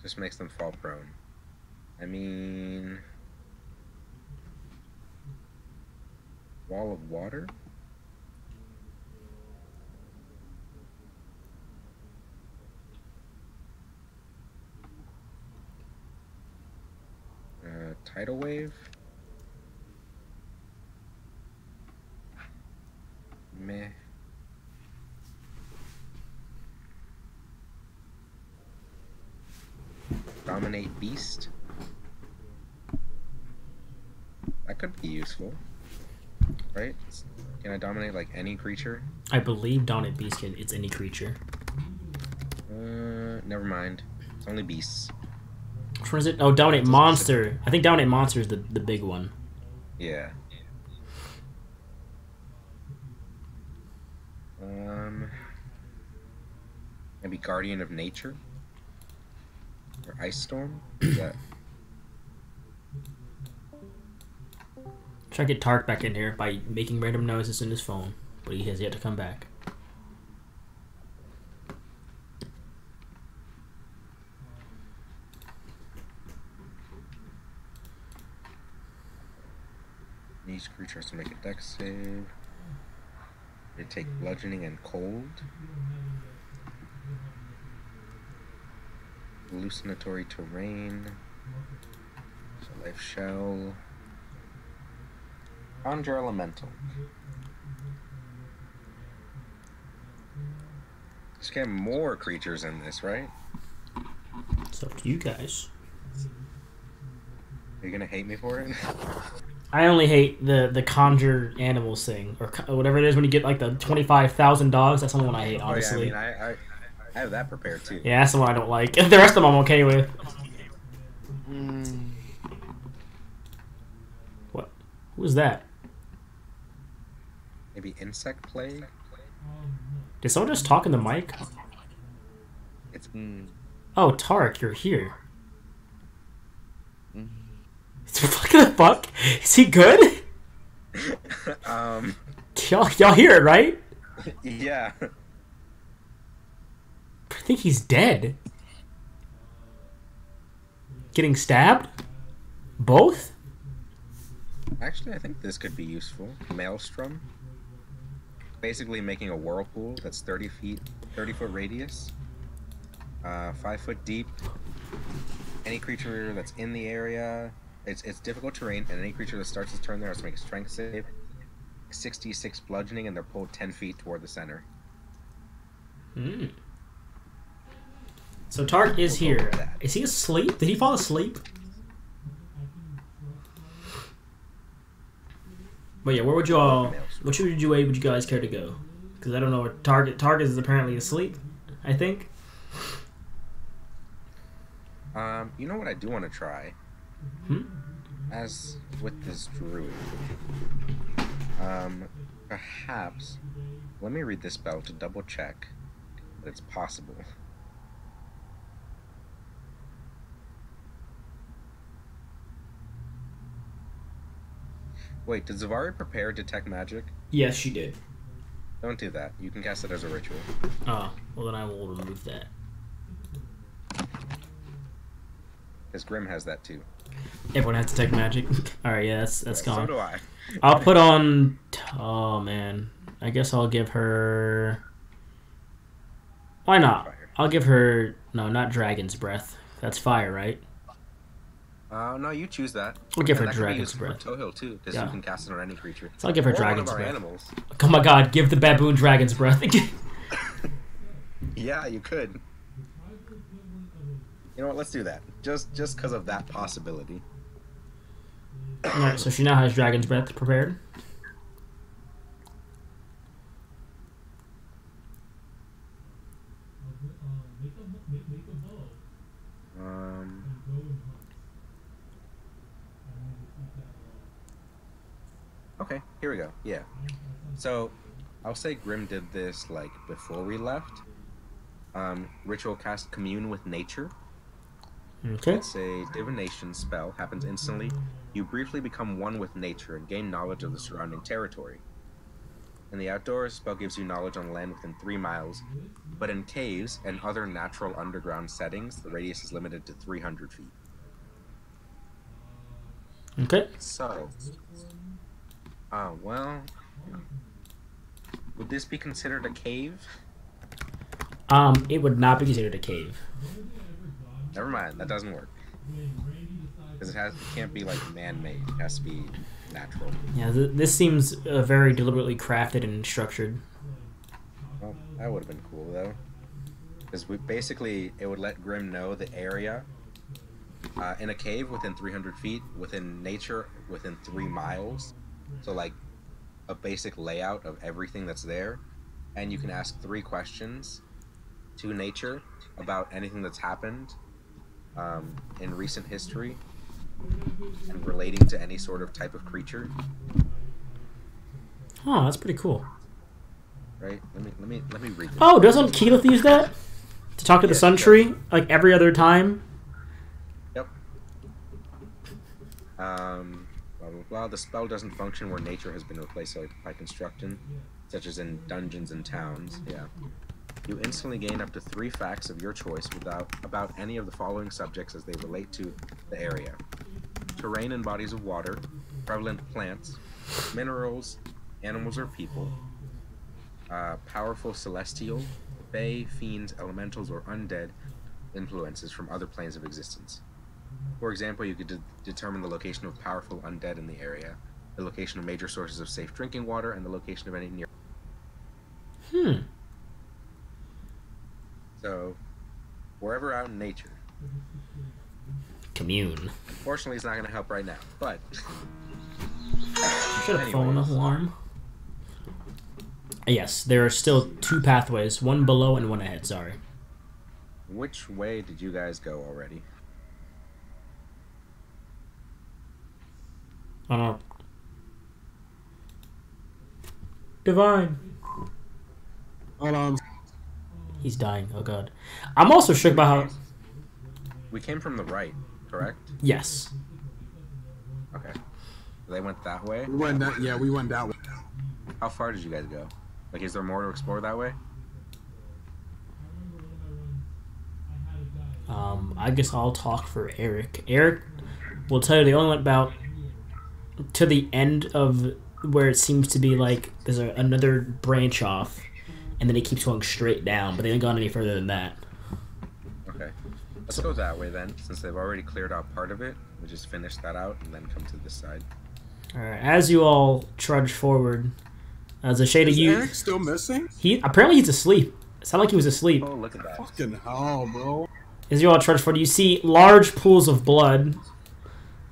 Just makes them fall prone. I mean... Wall of Water? Tidal Wave? Meh. Dominate Beast? That could be useful. Right? Can I dominate like any creature? I believe Dominate Beast can. It's any creature. Never mind. It's only beasts. Which one is it? Oh, Dominate Monster. I think Dominate Monster is the big one. Yeah. Maybe Guardian of Nature? Or Ice Storm? Is that... Try to get Tark back in here by making random noises in his phone, but he has yet to come back. Each creature has to make a dex save. They take bludgeoning and cold. Hallucinatory terrain. Life shell. Conjure elemental. Let's get more creatures in this, right? It's up to you guys. Are you gonna hate me for it? I only hate the conjure animals thing, or whatever it is when you get like the 25,000 dogs. That's the only one I hate, honestly. Oh, yeah, I mean, I have that prepared too. Yeah, that's the one I don't like. The rest of them I'm okay with. What? Who was that? Maybe Insect Plague? Did someone just talk in the mic? It's... Oh, Tark, you're here. What the fuck? Is he good? Y'all hear it, right? Yeah. I think he's dead. Getting stabbed? Both? Actually, I think this could be useful. Maelstrom. Basically making a whirlpool that's 30 foot radius. 5 foot deep. Any creature that's in the area... It's difficult terrain, and any creature that starts its turn there has to make a strength save. 66 bludgeoning, and they're pulled 10 feet toward the center. So Tark is here. Is he asleep? Did he fall asleep? But yeah, where would you all... Which way would you guys care to go? Because I don't know where Tark is apparently asleep, I think. You know what I do want to try? As with this druid. Perhaps... Let me read this spell to double check that it's possible. Wait, did Zavari prepare Detect Magic? Yes, she did. Don't do that. You can cast it as a ritual. Oh, well then I will remove that. Because Grim has that too. Everyone has Detect Magic. Alright, yeah, that's gone. So do I. I'll put on... Oh, man. I guess I'll give her... Why not? Fire. I'll give her... No, not Dragon's Breath. That's fire, right? No, you choose that. I'll give And her that can be Dragon's used for Breath. Tohil too, because Yeah. you can cast it on any creature. So I'll give her Or Dragon's one of our Breath. animals. Oh my god, give the baboon Dragon's Breath. Yeah, you could. You know what? Let's do that. Just because of that possibility. Alright, so she now has Dragon's Breath prepared. Okay, here we go. Yeah. So, I'll say Grim did this like before we left. Ritual cast Commune with Nature. Okay. It's a divination spell, happens instantly. You briefly become one with nature and gain knowledge of the surrounding territory. In the outdoors, spell gives you knowledge on land within 3 miles, but in caves and other natural underground settings, the radius is limited to 300 feet. Okay. So, well, would this be considered a cave? It would not be considered a cave. Never mind, that doesn't work. Because it can't be like man-made. It has to be natural. Yeah, this seems very deliberately crafted and structured. Well, that would have been cool though. Because it would let Grim know the area in a cave within 300 feet, within nature within 3 miles. So like a basic layout of everything that's there, and you can ask 3 questions to nature about anything that's happened in recent history and relating to any sort of type of creature. Oh, that's pretty cool. Right? Let me read this. Oh, doesn't Keyleth use that to talk to the Sun Tree like every other time? Yep. Blah blah blah. The spell doesn't function where nature has been replaced by construction, such as in dungeons and towns. Yeah. You instantly gain up to 3 facts of your choice about any of the following subjects as they relate to the area: terrain and bodies of water, prevalent plants, minerals, animals or people, powerful celestial, fae, fiends, elementals, or undead influences from other planes of existence. For example, you could determine the location of powerful undead in the area, the location of major sources of safe drinking water, and the location of any near. So, wherever out in nature. Commune. Unfortunately, it's not going to help right now, but... Should have phone alarm. Yes, there are still 2 pathways, one below and one ahead, sorry. Which way did you guys go already? I don't know. Divine. Hold on. He's dying, oh god. I'm also shook by how... We came from the right, correct? Yes. Okay. They went that way? We went that. Yeah, we went that way. How far did you guys go? Like, is there more to explore that way? I guess I'll talk for Eric. Eric will tell you they only went about to the end of where it seems to be like there's another branch off, and then it keeps going straight down, but they haven't gone any further than that. Okay. Let's go that way then, since they've already cleared out part of it. We'll just finish that out and then come to this side. Alright, as you all trudge forward, as a shade of you... Eric still missing? Apparently he's asleep. It sounded like he was asleep. Oh, look at that. Fucking hell, bro. As you all trudge forward, you see large pools of blood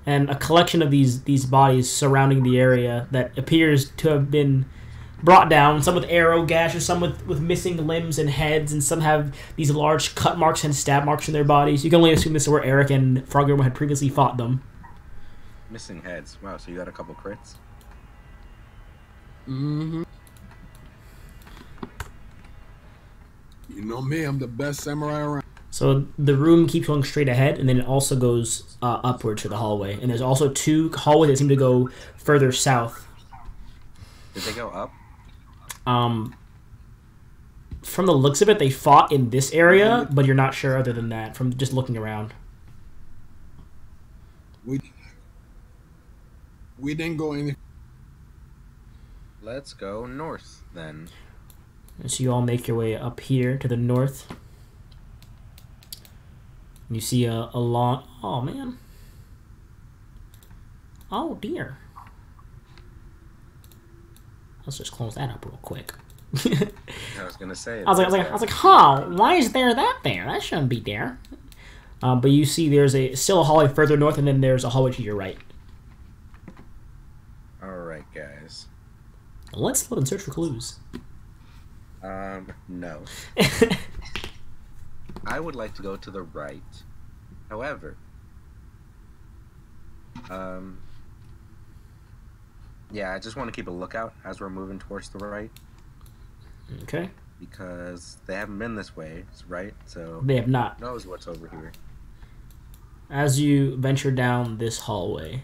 and a collection of these bodies surrounding the area that appears to have been brought down, some with arrow gashes, some with missing limbs and heads, and some have these large cut marks and stab marks in their bodies. You can only assume this is where Eric and Frogger had previously fought them. Missing heads. Wow, so you got a couple crits? Mm-hmm. You know me, I'm the best samurai around. So the room keeps going straight ahead, and then it also goes upwards to the hallway. And there's also 2 hallways that seem to go further south. Did they go up? From the looks of it, they fought in this area, but you're not sure other than that from just looking around. We didn't go any. Let's go north then. And so you all make your way up here to the north. You see a long... Oh, man. Oh, dear. Let's just close that up real quick. I was gonna say. I was like, huh? Why is there that there? That shouldn't be there. But you see, there's still a hallway further north, and then there's a hallway to your right. All right, guys. Let's look and search for clues. No. I would like to go to the right. However, yeah, I just want to keep a lookout as we're moving towards the right. Okay. Because they haven't been this way, right? So they have not. Who knows what's over here? As you venture down this hallway,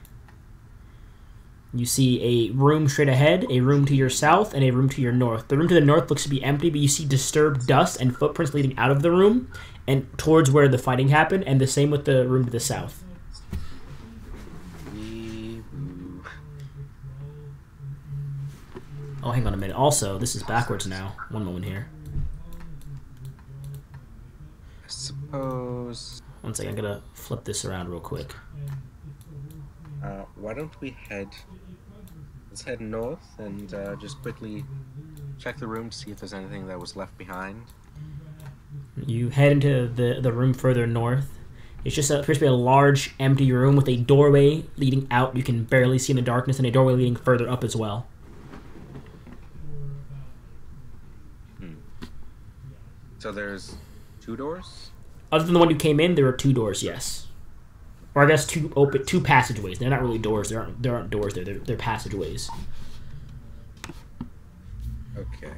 you see a room straight ahead, a room to your south, and a room to your north. The room to the north looks to be empty, but you see disturbed dust and footprints leading out of the room and towards where the fighting happened, and the same with the room to the south. Oh, hang on a minute. Also, this is backwards now. One moment here. I suppose... One second, I'm gonna flip this around real quick. Why don't we let's head north and just quickly check the room to see if there's anything that was left behind. You head into the room further north. It's just appears to be a large empty room with a doorway leading out you can barely see in the darkness, and a doorway leading further up as well. So there's 2 doors? Other than the one you came in, there are 2 doors, yes. Or I guess 2 passageways. They're not really doors. There aren't doors there. They're passageways. Okay.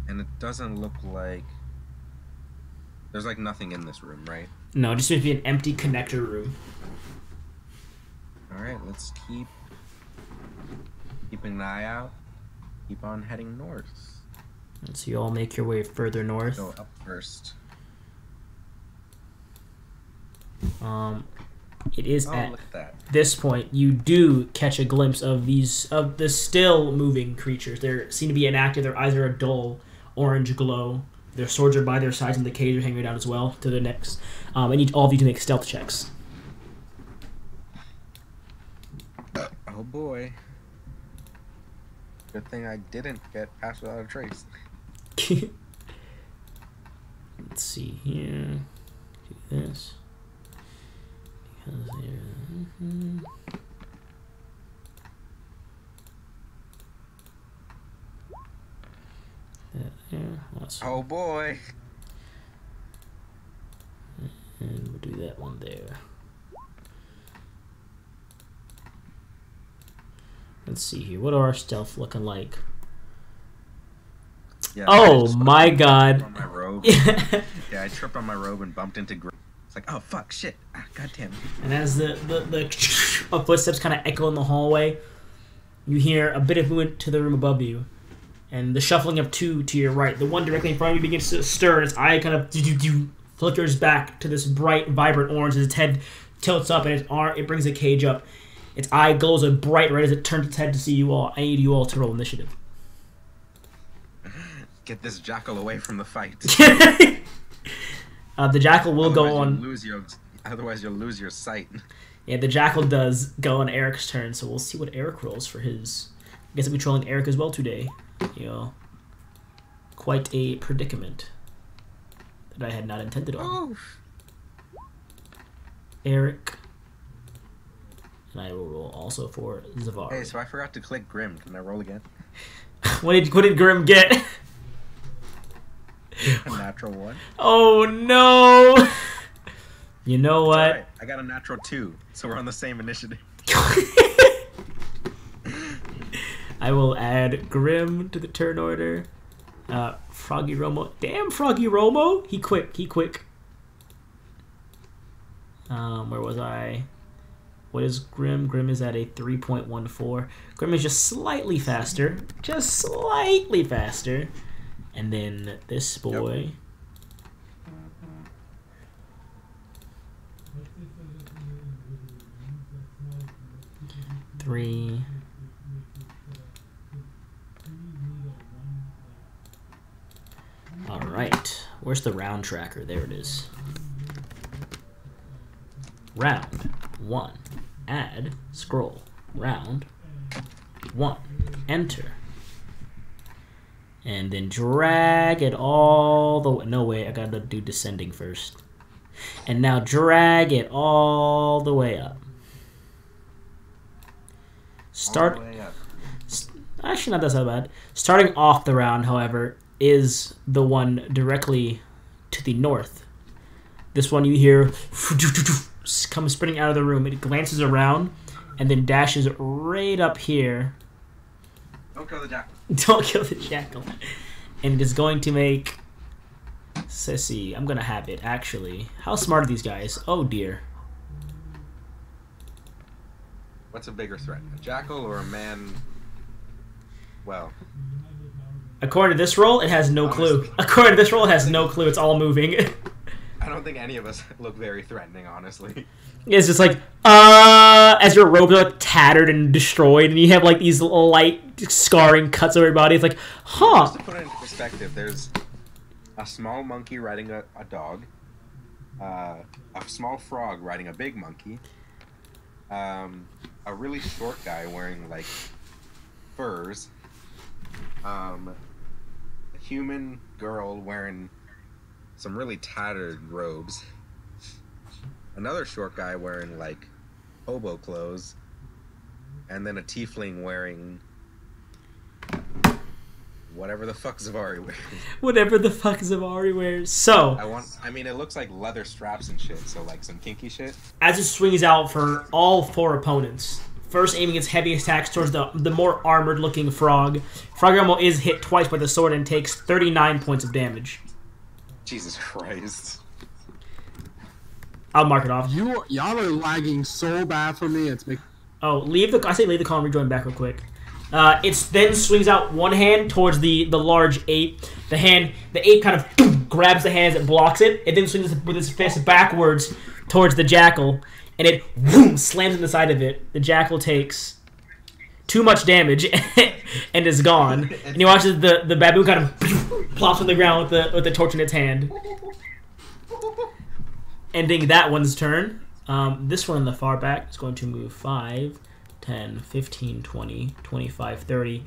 And it doesn't look like there's like nothing in this room, right? No, it just seems to be an empty connector room. All right, let's keep an eye out. Keep on heading north. And so you all make your way further north. Go up first. It is look at that. This point you do catch a glimpse of the still moving creatures. They seem to be inactive. Their eyes are a dull orange glow. Their swords are by their sides, and the caves are hanging down as well to the necks. I need all of you to make stealth checks. Oh boy. Good thing I didn't get passed without a trace. Let's see here. Do this. Because Oh boy. And we'll do that one there. Let's see here. What are our stealth looking like? Yeah, oh my god. On my robe. Yeah, I tripped on my robe and bumped into Grim. It's like, oh fuck, shit. God damn it. And as the of footsteps kind of echo in the hallway, you hear a bit of movement to the room above you. And the shuffling of 2 to your right. The one directly in front of you begins to stir, and its eye kind of flickers back to this bright, vibrant orange as its head tilts up, and it brings the cage up. Its eye glows a bright red as it turns its head to see you all. I need you all to roll initiative. Get this jackal away from the fight. The jackal will go on. Otherwise, you'll lose your sight. Yeah, the jackal does go on Eric's turn, so we'll see what Eric rolls for his. I guess I'll be trolling Eric as well today. You know, quite a predicament that I had not intended on. Oof. Eric. And I will roll also for Zavar. Hey, so I forgot to click Grim. Can I roll again? What did Grim get? A natural 1. Oh no! You know what? Right. I got a natural 2, so we're on the same initiative. I will add Grim to the turn order. Froggy Romo. Damn, Froggy Romo. He quick. Where was I? What is Grim? Grim is at a 3.14. Grim is just slightly faster. And then this boy. Yep. Three. All right. Where's the round tracker? There it is. Round 1. Add. Scroll. Round 1. Enter. And then drag it all the way. No way, I gotta do descending first. And now drag it all the way up. Start. All the way up. Actually, not that so bad. Starting off the round, however, is the one directly to the north. This one you hear comes sprinting out of the room. It glances around and then dashes right up here. Don't kill the jackal. Don't kill the jackal. And it is going to make... Sissy, I'm going to have it, actually. How smart are these guys? Oh, dear. What's a bigger threat? A jackal or a man? Well... According to this roll, it has no clue. According to this roll, it has no clue. It's all moving. I don't think any of us look very threatening, honestly. It's just like, as your robes are like, tattered and destroyed, and you have like these light scarring cuts over your body. It's like, huh. Just to put it into perspective, there's a small monkey riding a dog, a small frog riding a big monkey, a really short guy wearing like furs, a human girl wearing some really tattered robes, another short guy wearing like hobo clothes, and then a tiefling wearing whatever the fuck Zavari wears. Whatever the fuck Zavari wears. So I mean, it looks like leather straps and shit, so like some kinky shit. As it swings out for all 4 opponents, first aiming its heavy attacks towards the more armored looking frog. Froggermo is hit twice by the sword and takes 39 points of damage. Jesus Christ. I'll mark it off. Y'all are lagging so bad for me. It's making... Oh, leave the call and rejoin back real quick. It then swings out one hand towards the large ape. The ape kind of grabs the hand as it blocks it. It then swings with its fist backwards towards the jackal, and it slams in the side of it. The jackal takes too much damage and is gone. And you watch the baboon kind of plops on the ground with the torch in its hand. Ending that one's turn. This one in the far back is going to move 5, 10, 15, 20, 25, 30,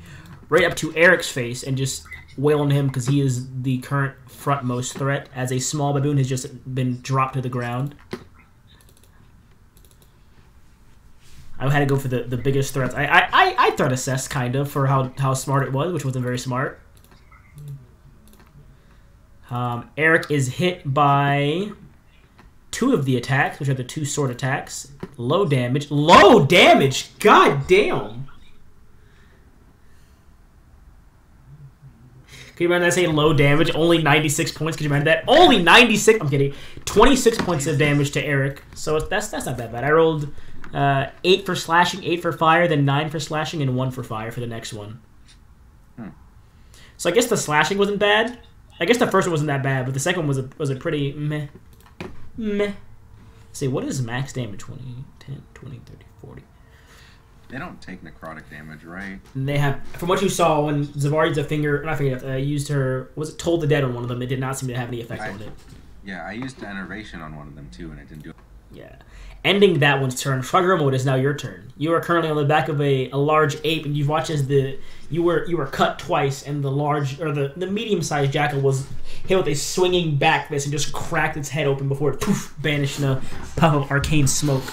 right up to Eric's face and just wail on him because he is the current frontmost threat, as a small baboon has just been dropped to the ground. I had to go for the biggest threats. I threat assessed, kind of, for how smart it was, which wasn't very smart. Eric is hit by 2 of the attacks, which are the 2 sword attacks. Low damage. Low damage! God damn! Can you imagine that saying low damage? Only 96 points. Can you imagine that? Only 96? I'm kidding. 26 points of damage to Eric. So that's not that bad. I rolled 8 for slashing, 8 for fire, then 9 for slashing, and 1 for fire for the next one. So I guess the slashing wasn't bad. I guess the first one wasn't that bad, but the second one was a pretty meh. Let's see, what is max damage? 20, 10, 20, 30, 40. They don't take necrotic damage, right? And they have, from what you saw, when Zavari's used her, Told the Dead on one of them, it did not seem to have any effect on it. Yeah, I used Enervation on one of them too, and it didn't do it. Yeah. Ending that one's turn, Froggermo, it is now your turn. You are currently on the back of a large ape, and you've watched as you were cut twice, and the medium-sized jackal was hit with a swinging back fist and just cracked its head open before it vanished in a puff of arcane smoke.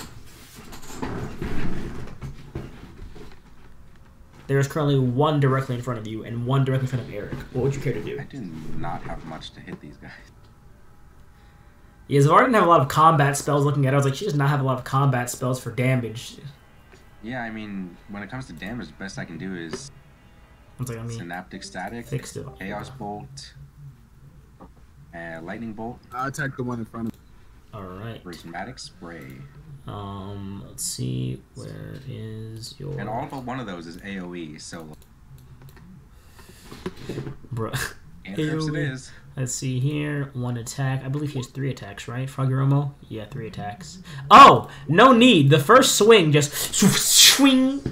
There is currently 1 directly in front of you and 1 directly in front of Eric. What would you care to do? I do not have much to hit these guys. Yeah, Zavar didn't have a lot of combat spells. Looking at it, I was like, she does not have a lot of combat spells for damage. Yeah, I mean, when it comes to damage, the best I can do is One second, let me Synaptic Static, fix it. Chaos Bolt, Lightning Bolt. I'll attack the one in front of me. Alright. Prismatic Spray. Let's see, where is your... And all but one of those is AoE, so... Bruh. Cantrips it is. Let's see here. 1 attack. I believe he has 3 attacks, right? Froggy Yeah, 3 attacks. Oh! No need! The first swing just... Swing!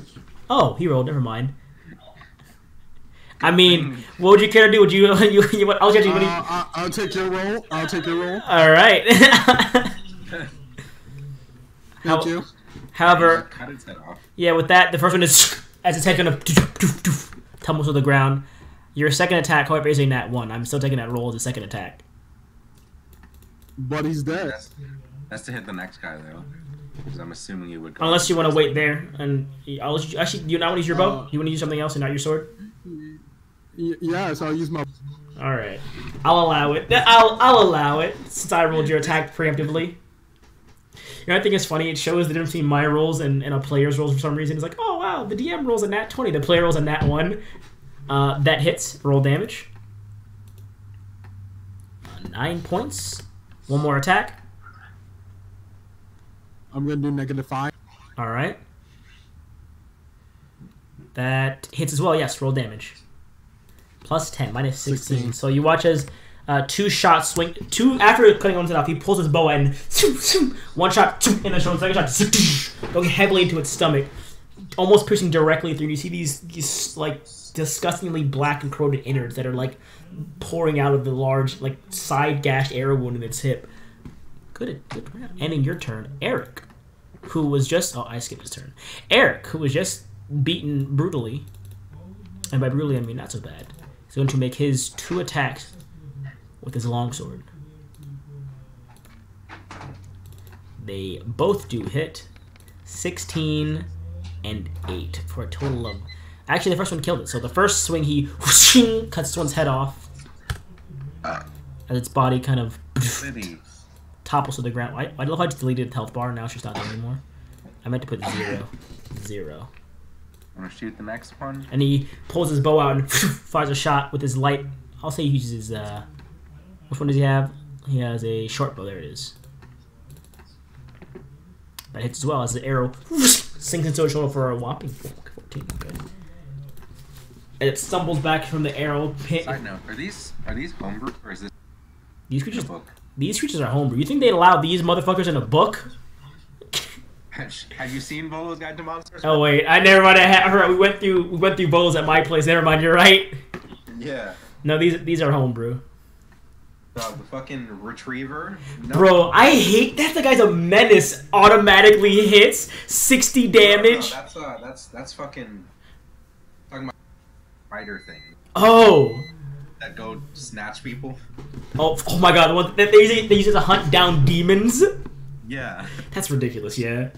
Oh, he rolled. Never mind. I mean, what would you care to do? Would you... I'll judge you. I'll take your roll. I'll take your roll. Alright. Thank you. However... Cut its head off. Yeah, with that, the first one is... As its head kind of... Tumbles to the ground. Your second attack, however, is a nat 1. I'm still taking that roll as a second attack. But he's dead. That's to hit the next guy, though. Because I'm assuming you would go... Unless you want to wait there. And I'll let you... Actually, do you not want to use your bow? You want to use something else and not your sword? Yeah, so I'll use my... Alright. I'll allow it. I'll allow it, since I rolled your attack preemptively. You know, I think it's funny. It shows the difference between my rolls and a player's rolls for some reason. It's like, oh, wow, the DM rolls a nat 20. The player rolls a nat 1. That hits. Roll damage. 9 points. 1 more attack. I'm going to do -5. Alright. That hits as well. Yes, roll damage. Plus 10, minus 16. So you watch as 2 shots swing. After cutting one off, he pulls his bow and 1 shot in the shoulder, second shot going heavily into its stomach, almost piercing directly through. You see these like disgustingly black and corroded innards that are like pouring out of the large like side gashed arrow wound in its hip. Good round. Ending your turn, Eric, who was just I skipped his turn. Eric, who was just beaten brutally, and by brutally I mean not so bad. He's going to make his 2 attacks with his longsword. They both do hit. 16 and 8 for a total of... Actually, the first one killed it. So the first swing, he cuts one's head off as its body kind of topples to the ground. I love how I just deleted the health bar. Now it's just not there anymore. I meant to put 0. 0. I'm gonna shoot the next one. And he pulls his bow out and fires a shot with his light. I'll say he uses his... which one does he have? He has a short bow. There it is. That hits as well as the arrow sinks into his shoulder for a whopping 14. Okay. And it stumbles back from the arrow pit. Side note: Are these homebrew or is this these creatures? a book? These creatures are homebrew. You think they'd allow these motherfuckers in a book? Have you seen Volo's Guide to Monsters? Oh wait, I never mind. We went through Bolos at my place. Never mind. You're right. Yeah. No, these are homebrew. The fucking retriever. No. Bro, I hate that. The guy's a menace. Automatically hits 60 damage. No, that's fucking talking about spider thing. Oh. That go snatch people. Oh my god. The one that they use it to hunt down demons. Yeah. That's ridiculous. Yeah.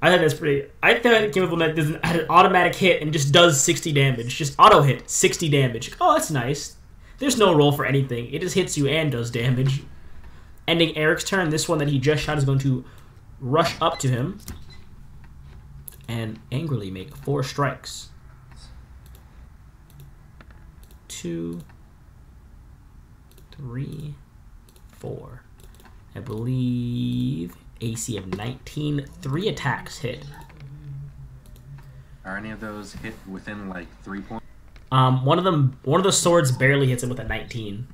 I think that's pretty. I think that Game of Thrones had an automatic hit and just does 60 damage. Just auto hit 60 damage. Oh, that's nice. There's no roll for anything. It just hits you and does damage. Ending Eric's turn. This one that he just shot is going to rush up to him and angrily make 4 strikes. 2, 3, 4. I believe AC of 19. 3 attacks hit. Are any of those hit within like 3 points? One of the swords barely hits him with a 19.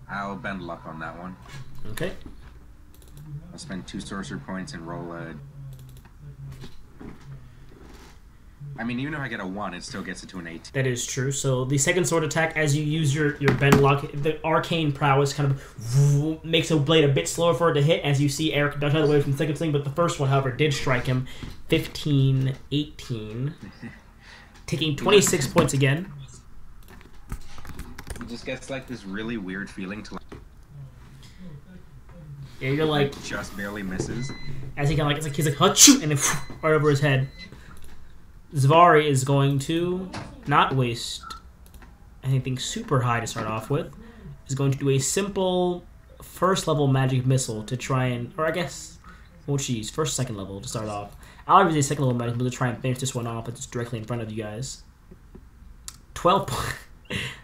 I'll bend luck on that one. Okay. I'll spend 2 sorcerer points and roll a... I mean, even if I get a 1, it still gets it to an 18. That is true. So the second sword attack, as you use your bend luck, the arcane prowess kind of makes a blade a bit slower for it to hit, as you see Eric dodge out of the way from the second swing, but the first one, however, did strike him. 15, 18. Taking 26 points again. It just gets like this really weird feeling to like... Yeah, you're like... just barely misses. As he kind of like, he's like, Hachoo! And then right over his head. Zvari is going to not waste anything super high to start off with. Is going to do a simple first level magic missile to try and, or I guess, what should use? First, second level to start off. I'll use a second level magic missile to try and finish this one off. It's directly in front of you guys. 12 points.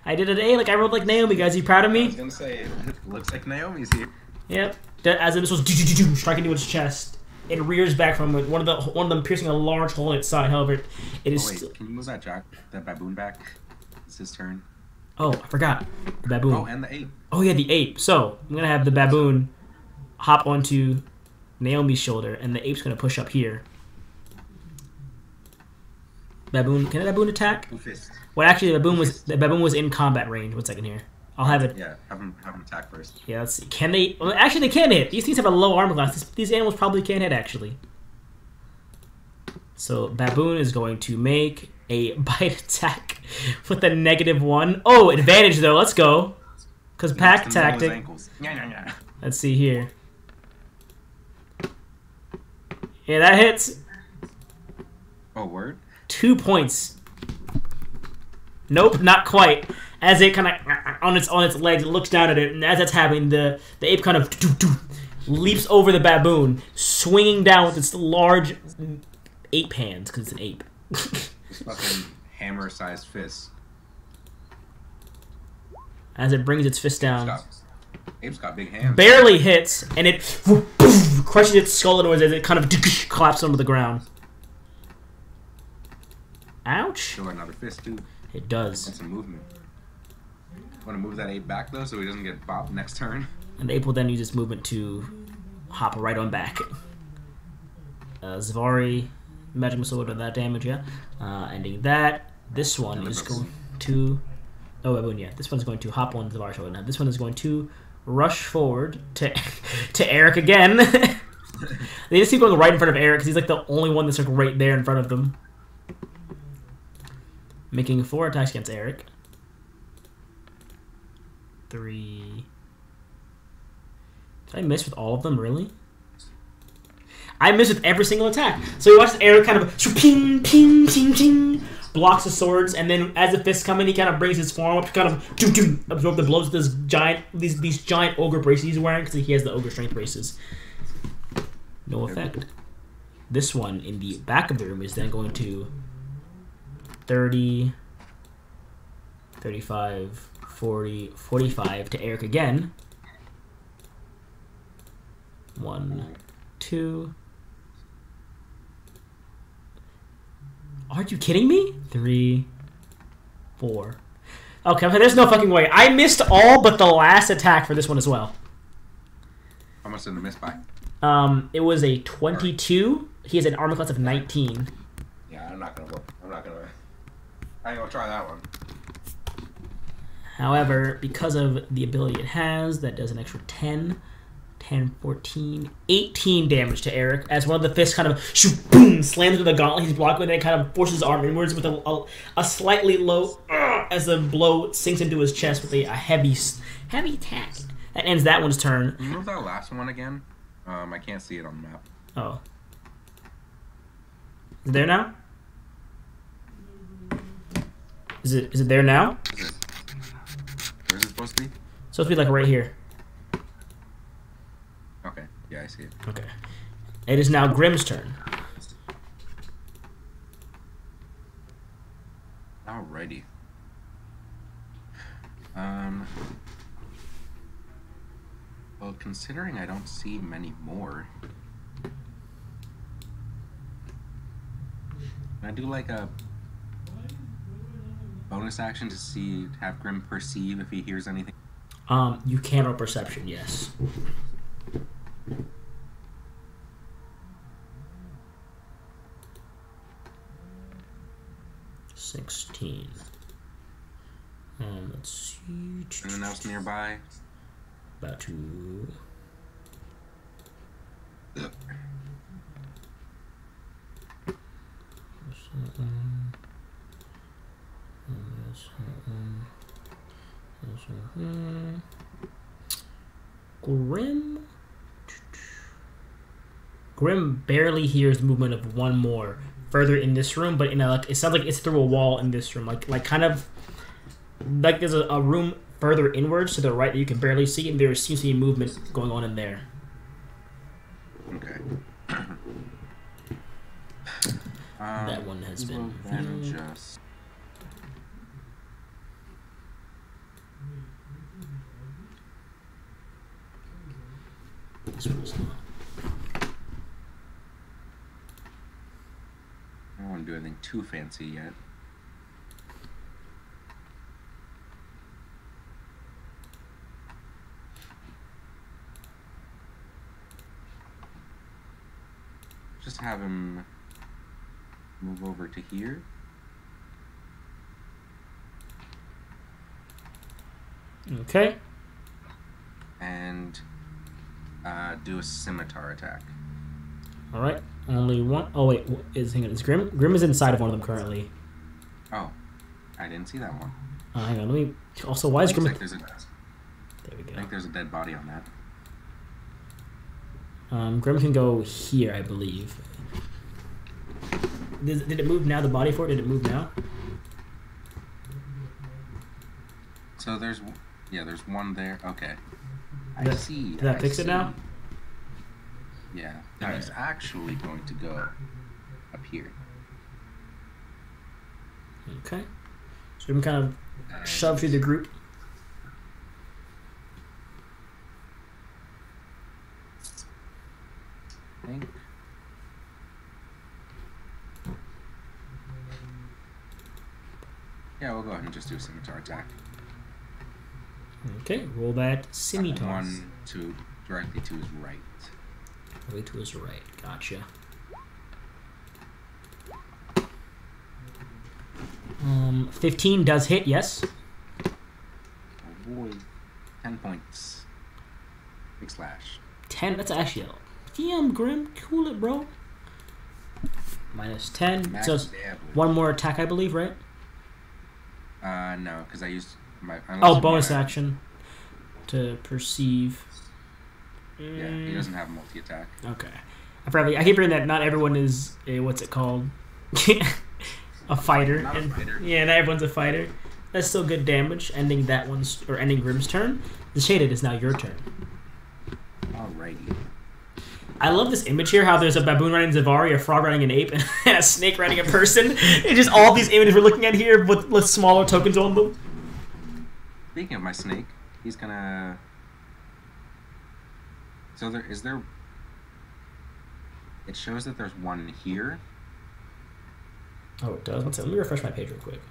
I did an A, like I rolled like Naomi, guys. Are you proud of me? I was gonna say, it looks like Naomi's here. Yep. As the missile striking into its chest, it rears back from it. One of them piercing a large hole in its side. However, it is. Wait, can you move that baboon back? It's his turn. Oh, I forgot the baboon. Oh, and the ape. Oh yeah, the ape. So I'm gonna have the baboon hop onto Naomi's shoulder, and the ape's gonna push up here. Baboon, can the baboon attack? Fist. Well, actually, the baboon was in combat range. 1 second here. I'll have it. Yeah, have him attack first. Yeah, let's see. Can they? Well, actually, they can hit. These things have a low armor class. These animals probably can't hit actually. So baboon is going to make a bite attack with a -1. Oh, advantage though. Let's go. Because pack tactic. Let's see here. Yeah, that hits. Oh, word? 2 points. Nope, not quite. As it kind of on its legs, it looks down at it, and as that's happening, the ape kind of leaps over the baboon, swinging down with its large ape hands because it's an ape. This fucking hammer-sized fist. As it brings its fist down, Ape's got big hands. Barely hits, and it crushes its skull inwards as it kind of collapses onto the ground. Ouch! Show another fist too. It does. And some movement. Want to move that ape back though, so he doesn't get bopped next turn. And the ape will then use its movement to hop right on back. Zavari, magic missile would have that damage, yeah. Ending that. This one is going to. Oh, baboon, yeah. This one's going to hop on Zavari's shoulder. Now this one is going to rush forward to Eric again. They just keep going right in front of Eric because he's like the only one that's like right there in front of them. Making 4 attacks against Eric. 3. Did I miss with all of them, really? I missed with every single attack. So you watch Eric kind of ping, ping, ping, ping, blocks the swords, and then as the fists come in, he kind of brings his forearm up to kind of absorb the blows with these giant ogre braces he's wearing because he has the ogre strength braces. No effect. This one in the back of the room is then going to 30, 35, 40, 45 to Eric again. 1, 2. Are you kidding me? 3, 4. Okay, there's no fucking way. I missed all but the last attack for this one as well. How much did I miss by? It was a 22. He has an armor class of 19. Yeah, I'm not gonna I ain't gonna try that one. However, because of the ability it has, that does an extra 10, 14, 18 damage to Eric as one of the fists kind of boom slams into the gauntlet he's blocking, and then kind of forces his arm inwards with a slightly low as the blow sinks into his chest with a heavy attack. That ends that one's turn. Can you move that last one again? I can't see it on the map. Oh. Is it there now? Is it there now? Where's it supposed to be? It's supposed to be like right here. Okay. Yeah, I see it. Okay. It is now Grimm's turn. Alrighty. Well, considering I don't see many more, can I do like a bonus action to have Grimm perceive if he hears anything? You can roll perception, yes. $16. Let's see. Anyone else nearby? About to. Grimm barely hears the movement of one more further in this room, but it sounds like it's through a wall in this room, like kind of like there's a room further inwards to the right that you can barely see, and there seems to be movement going on in there. Okay. That one has been then just this one slot. I don't want to do anything too fancy yet. Just have him move over to here. Okay. And do a scimitar attack. All right. Only one. Oh wait, hang on. Is Grim? Grim is inside of one of them currently. Oh, I didn't see that one. Hang on. Let me. Also, why is Grim? There we go. I think there's a dead body on that. Grim can go here, I believe. Did it move now? The body for it? Did it move now? So there's one there. Okay. I see. Did that fix it now? Yeah. Then he's actually going to go up here. Okay. So Grim kind of shove through the group. I think. Yeah, we'll go ahead and just do a scimitar attack. Okay, roll that scimitar. One directly to his right. Way to his right. Gotcha. 15 does hit, yes. Oh boy. 10 points. Big slash. 10, that's actually a... Damn, Grim, cool it, bro. Minus 10. Max So damage. one more attack, I believe, right? No, because I used my... Oh, bonus action to perceive. Yeah, he doesn't have multi-attack. Okay. I keep hearing that not everyone is a, what's it called? a fighter. Not a fighter. Yeah, not everyone's a fighter. That's still good damage. Ending Grim's turn. The Shaded is now your turn. Alrighty. I love this image here, how there's a baboon riding Zavari, a frog riding an ape, and a snake riding a person. It's just all these images we're looking at here with smaller tokens on them. Speaking of my snake, he's gonna... So it shows that there's one here. Oh, it does? Let me refresh my page real quick.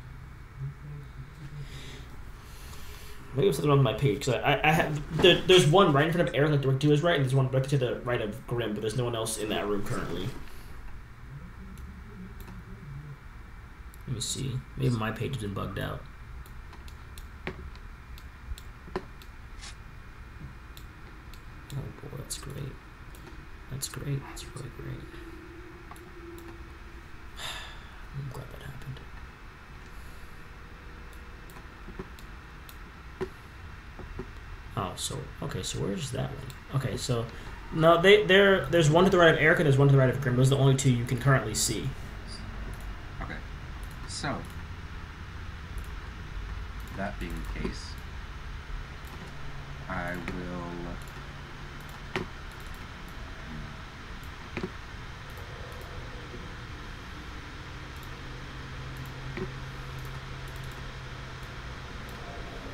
Maybe it was something on my page, because I have... There's one right in front of Eric, like directly to his right, and there's one directly to the right of Grim, but there's no one else in that room currently. Let me see. Maybe my page has been bugged out. Oh boy, that's great. That's great. That's really great. I'm glad that happened. Oh, so okay, so where's that one? Okay, so no, there's one to the right of Eric and there's one to the right of Grim. Those are the only two you can currently see. Okay. So that being the case, I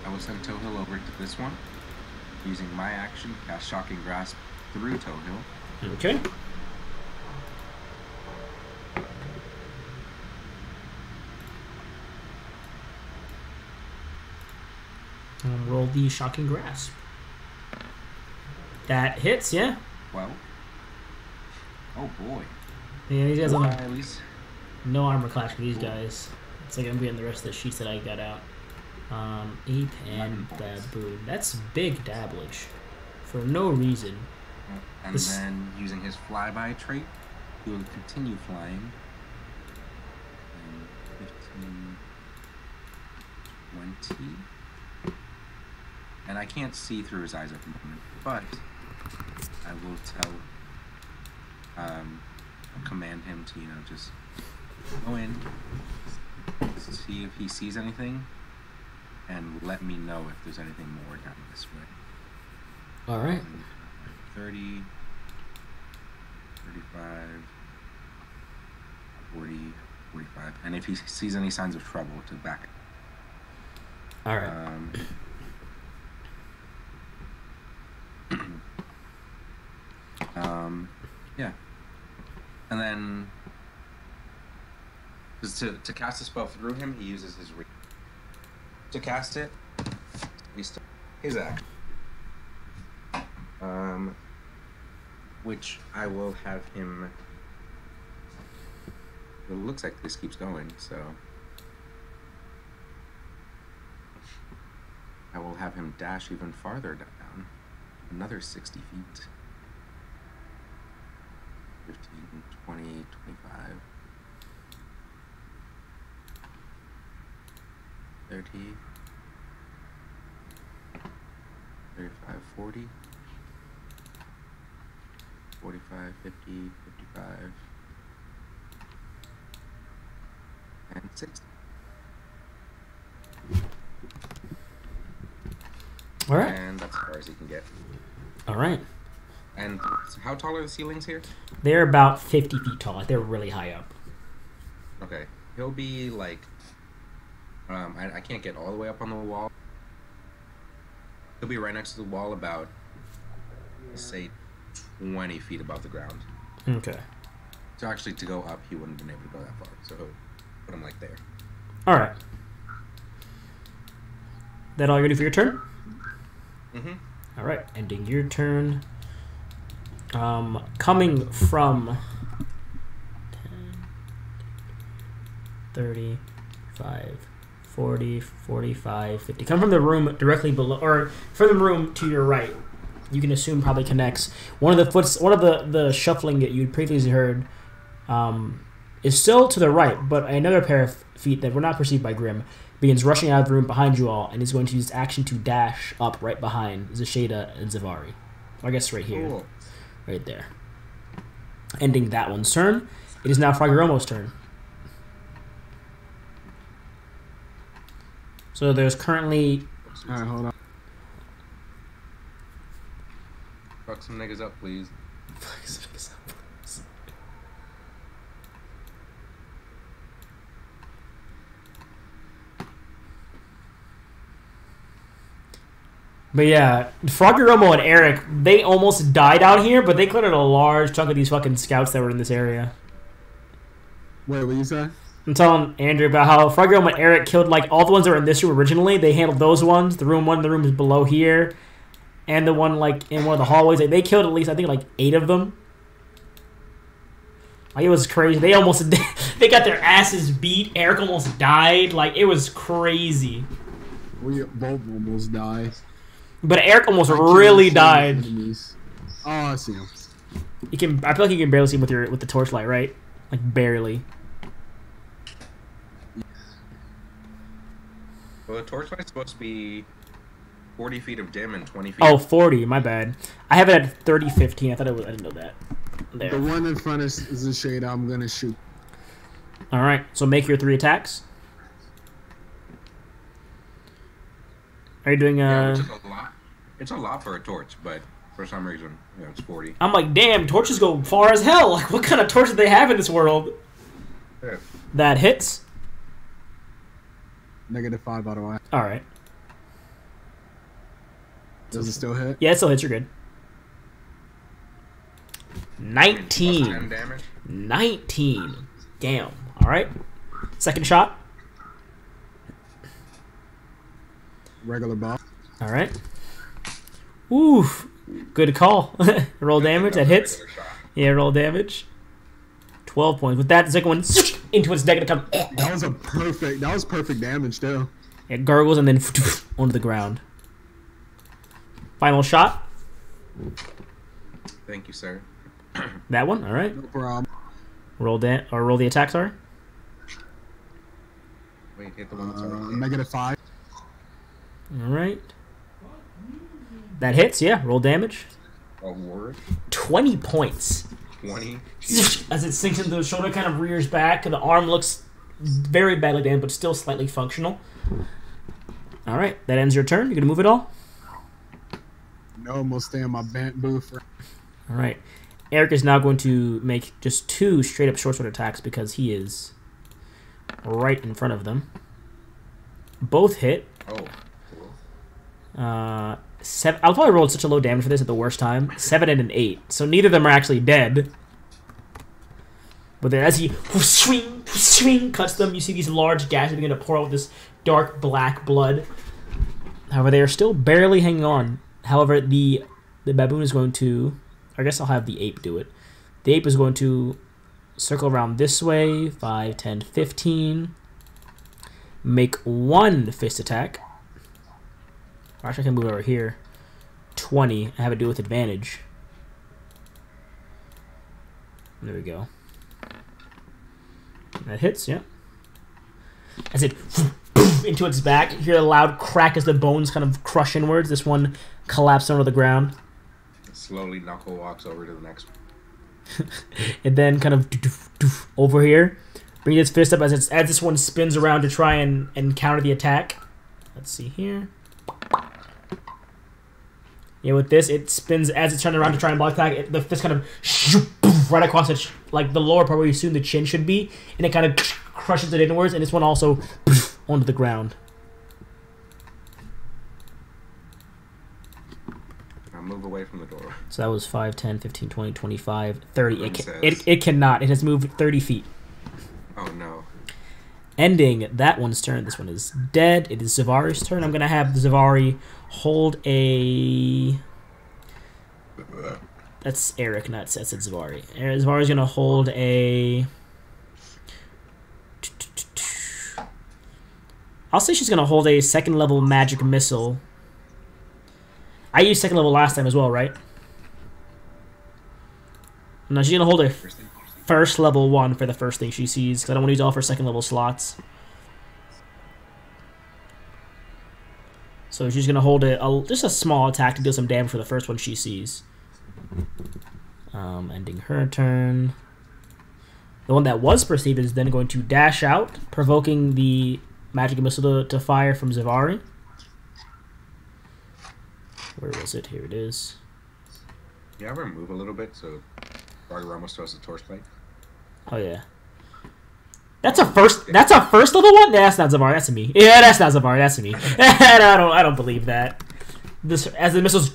will send Towhill over to this one. Using my action, cast Shocking Grasp through Towhill. Okay. And roll the Shocking Grasp. That hits, yeah. Well. Oh boy. Yeah, these guys don't have at least no armor class for these guys. It's like I'm getting the rest of the sheets that I got out. Ape and baboon. That's big dabblage. For no reason. And then using his flyby trait, he will continue flying. 15, 20. And I can't see through his eyes at the moment, but I will command him to, just go in, see if he sees anything, and let me know if there's anything more down this way. All right. 30, 35, 40, 45. And if he sees any signs of trouble, to back. All right. Yeah. And then, to cast a spell through him, he uses his reach. To cast it, he's his action. Which I will have him. It looks like this keeps going, so I will have him dash even farther down, another 60 feet. 15, 20, 25, 30, 35, 40, 45, 50, 55, and 60. All right. And that's as far as he can get. All right. And how tall are the ceilings here? They're about 50 feet tall. Like, they're really high up. Okay. He'll be like, I can't get all the way up on the wall. He'll be right next to the wall about, let's say, 20 feet above the ground. Okay. So actually, to go up, he wouldn't have been able to go that far. So he'll put him like there. All right. That all you ready for your turn? Mm-hmm. All right. Ending your turn. Coming from 10, 30, 5, 40, 45, 50. Come from the room directly below, or from the room to your right. You can assume probably connects. One of the shuffling that you'd previously heard is still to the right, but another pair of feet that were not perceived by Grim begins rushing out of the room behind you all, and is going to use action to dash up right behind Zasheda and Zavari. I guess right here. Cool. Right there. Ending that one's turn. It is now Froggeromo's turn. So there's currently... Alright, hold on. Fuck some niggas up, please. But yeah, Froggeromo and Eric, they almost died out here, but they cleared out a large chunk of these fucking scouts that were in this area. Wait, what you say? I'm telling Andrew about how Froggeromo and Eric killed like all the ones that were in this room originally. They handled those ones. The room one in the room is below here, and the one like in one of the hallways. Like, they killed at least I think like 8 of them. Like, it was crazy. They almost they got their asses beat. Eric almost died. Like, it was crazy. We both almost died. But Eric almost really died. Oh, I see him. You can. I feel like you can barely see him with the torchlight, right? Like barely. Well, the torchlight's supposed to be 40 feet of dim and 20 feet. Oh, 40. My bad. I have it at 30-15. I thought it was. I didn't know that. There. The one in front is a shade I'm gonna shoot. All right. So make your 3 attacks. Are you doing Yeah, which is a lot. It's a lot for a torch, but for some reason, it's 40. I'm like, damn, torches go far as hell. Like, what kind of torch do they have in this world? Yeah. That hits. -5 by the way. All right. Does it still hit? Yeah, it still hits. You're good. Plus 19. 10 damage. 19. Damn. All right. Second shot. Regular ball. All right. Oof. Good call. Roll damage. That hits. Yeah, roll damage. 12 points. With that, the second one into its deck to come. That was perfect damage too. It gargles and then onto the ground. Final shot. Thank you, sir. That one. All right. No problem. Roll the attack. Sorry. Wait, hit the one that's already hit. -5. All right. That hits. Yeah. Roll damage. A word. 20 points. 20. As it sinks into the shoulder, kind of rears back, and the arm looks very badly damaged, but still slightly functional. All right. That ends your turn. You gonna move it all? No, I'm gonna stay in my booth. All right. Eric is now going to make just 2 straight-up short-sword attacks because he is right in front of them. Both hit. Oh. I'll probably roll such a low damage for this at the worst time. 7 and an 8. So neither of them are actually dead. But then as he swing cuts them, you see these large gashes begin to pour out with this dark black blood. However, they are still barely hanging on. However, the baboon is going to... I guess I'll have the ape do it. The ape is going to circle around this way. 5, 10, 15. Make one fist attack. Or actually, I can move over here. 20. I have it do with advantage. There we go. That hits, yeah. As it into its back, you hear a loud crack as the bones kind of crush inwards. This one collapses onto the ground. It slowly knuckle walks over to the next one. It then kind of over here. Brings its fist up as this one spins around to try and counter the attack. Let's see here. Yeah, with this, it spins as it's turning around to try and block attack. The fist kind of right across it, like the lower part where you assume the chin should be, and it kind of crushes it inwards, and this one also onto the ground. Now move away from the door. So that was 5, 10, 15, 20, 25, 30. It cannot. It has moved 30 feet. Oh, no. Ending that one's turn. This one is dead. It is Zavari's turn. I'm going to have the Zavari hold a... That's Eric, not that's Zavari. Zavari's going to hold a... I'll say she's going to hold a second level magic missile. I used second level last time as well, right? No, she's going to hold a first level one for the first thing she sees, because I don't want to use all of her second level slots. So she's going to hold just a small attack to deal some damage for the first one she sees. Ending her turn. The one that was perceived is then going to dash out, provoking the magic missile to fire from Zavari. Where was it? Here it is. You ever move a little bit so Ragorama still has the torchlight? Oh yeah. That's a first level one? Yeah, that's not Zavari, that's me. Yeah, that's not Zavari, that's me. I don't believe that. This as the missiles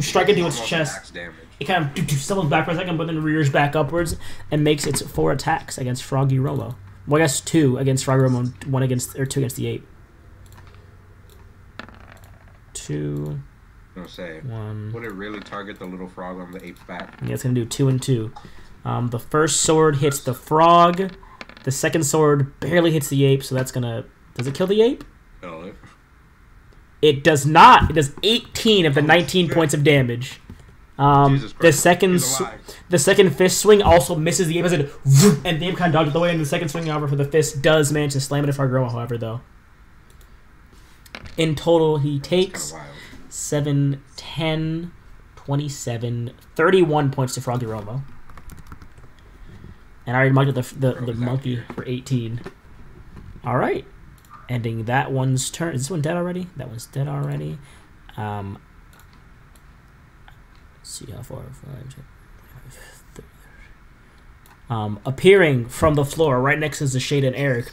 strike into its chest, it kind of stumbles back for a second, but then rears back upwards and makes its 4 attacks against Froggy Romo. Well, I guess 2 against Froggy Romo, 2 against the ape. 2. No say. 1. Would it really target the little frog on the ape's back? Yeah, it's gonna do 2 and 2. The first sword hits the frog. The second sword barely hits the ape, so that's gonna... Does it kill the ape? Kill it. It does not. It does 18 of the 19 points of damage. The second fist swing also misses the ape as it... And the ape kind of dodges the way, and the second swing, however, for the fist does manage to slam it in Fargroa, however, though. In total, he takes 7, 10, 27, 31 points to Froggy Romo. And I already marked the monkey for 18. Alright. Ending that one's turn. Is this one dead already? That one's dead already. Let's see how far. 5, 10, appearing from the floor right next to Zashada and Eric,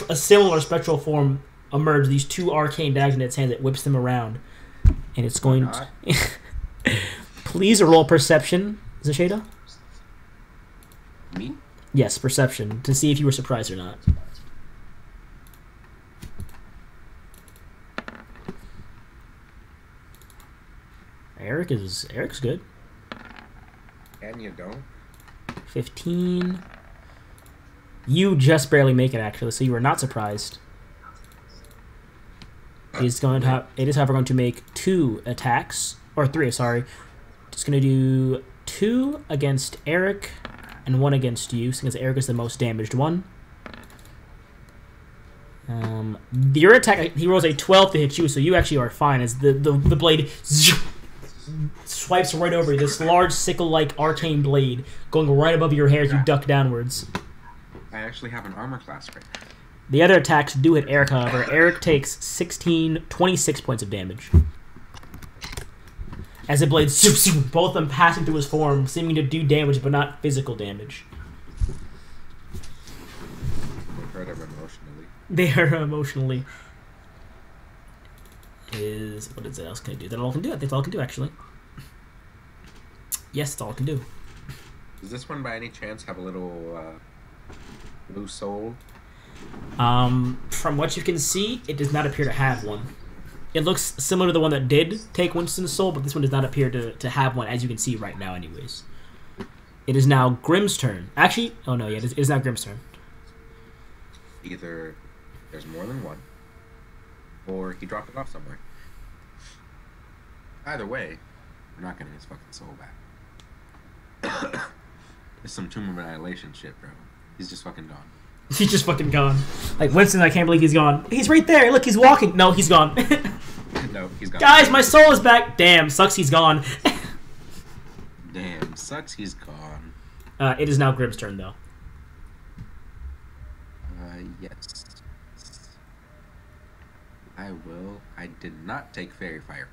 a similar spectral form emerged. These 2 arcane daggers in its hand that whips them around. And it's going to... Please roll perception, Zashada. Me? Yes, perception, to see if you were surprised or not. Eric's good. And you don't? 15. You just barely make it, actually, so you were not surprised. It is, however, going to make 2 attacks. Or 3, sorry. It's going to do 2 against Eric and 1 against you, since Eric is the most damaged one. Your attack, he rolls a 12 to hit you, so you actually are fine, as the blade swipes right over you. This large sickle-like arcane blade going right above your hair as you duck downwards. I actually have an armor class right now. The other attacks do hit Eric, however. Eric takes 26 points of damage. As the blades, both of them passing through his form, seeming to do damage, but not physical damage. They hurt him emotionally. They hurt him emotionally. What is it else can I do? That's all I can do. That's all I can do, actually. Yes, that's all I can do. Does this one by any chance have a little blue soul? From what you can see, it does not appear to have one. It looks similar to the one that did take Winston's soul, but this one does not appear to have one, as you can see right now anyways. It is now Grimm's turn. Actually, oh no, yeah, it is now Grimm's turn. Either there's more than one, or he dropped it off somewhere. Either way, we're not getting his fucking soul back. It's some Tomb of Annihilation shit, bro. He's just fucking gone. He's just fucking gone. Like, Winston, I can't believe he's gone. He's right there. Look, he's walking. No, he's gone. No, he's gone. Guys, my soul is back. Damn, sucks he's gone. Damn, sucks he's gone. It is now Grimm's turn, though. Yes. I will. I did not take Fairy Fire.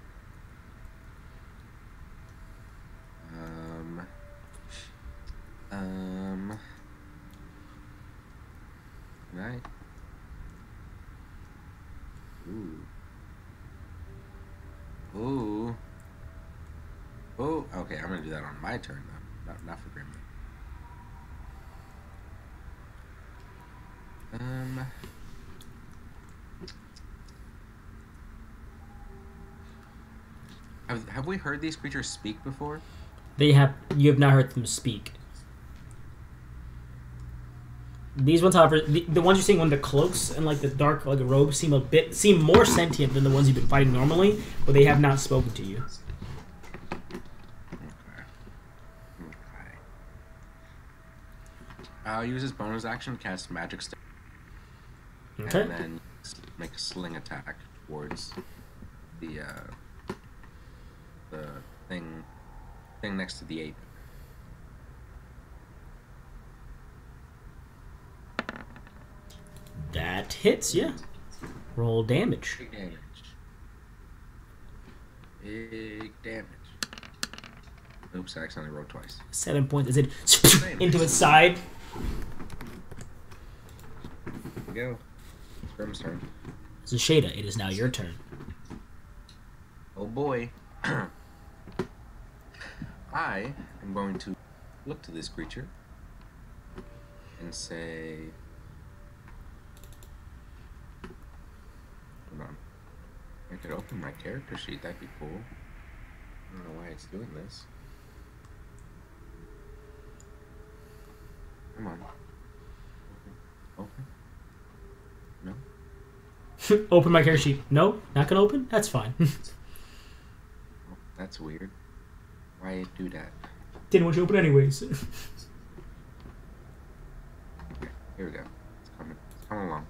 Right. Ooh. Okay, I'm gonna do that on my turn though, not for Grim. Have we heard these creatures speak before? You have not heard them speak. These ones, however, the ones you're seeing on the cloaks and like the dark like robes seem more sentient than the ones you've been fighting normally, but they have not spoken to you. Okay. I'll use his bonus action to cast Magic Step. Okay. And then make a sling attack towards the thing next to the ape. That hits, yeah. Roll damage. Big damage. Big damage. Oops, I accidentally rolled twice. 7 points. Is it into its side? Here we go. It's Grim's turn. Zashada, it is now your turn. Oh boy. I am going to look to this creature and say, hold on. I could open my character sheet, that'd be cool. I don't know why it's doing this. Come on. Open. No? Open my character sheet. No? Not gonna open? That's fine. Oh, that's weird. Why do that? Didn't want you to open anyways. Okay, here we go. It's coming. It's coming along.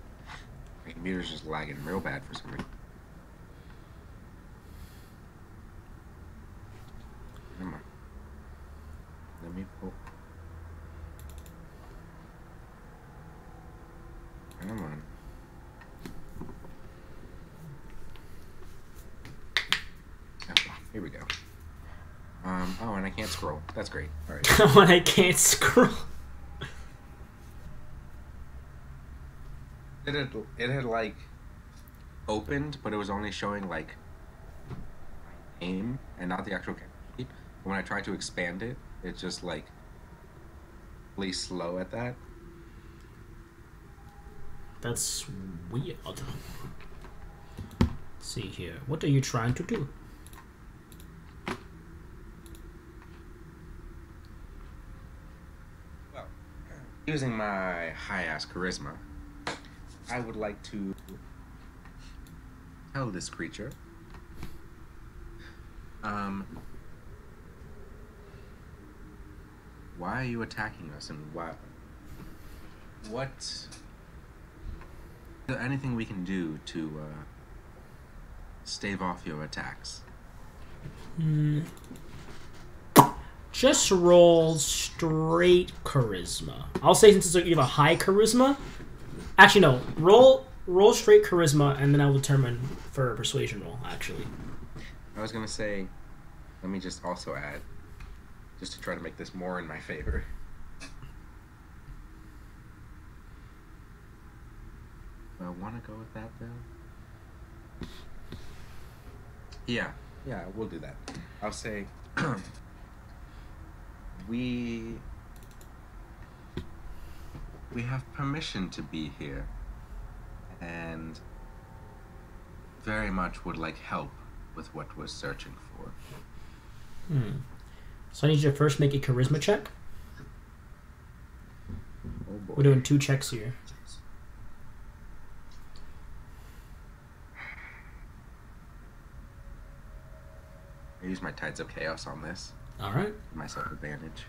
My computer's just lagging real bad for some reason. Come on. Let me pull. Come on. Okay, here we go. Oh, and I can't scroll. That's great. All right. When I can't scroll. It had like opened, but it was only showing like name and not the actual character. When I tried to expand it, it's just like really slow at that. That's weird. Let's see here. What are you trying to do? Well, using my high-ass charisma, I would like to tell this creature, why are you attacking us, and what is there anything we can do to stave off your attacks? Just roll straight charisma. I'll say since you have a high charisma. Actually, no. Roll straight charisma, and then I'll determine for a persuasion roll. Actually, I was gonna say, let me just also add, just to try to make this more in my favor. Do I want to go with that though? Yeah, we'll do that. I'll say we we have permission to be here, and very much would like help with what we're searching for. So I need you to first make a charisma check. Oh boy. We're doing 2 checks here. I use my Tides of Chaos on this. All right. Give myself advantage.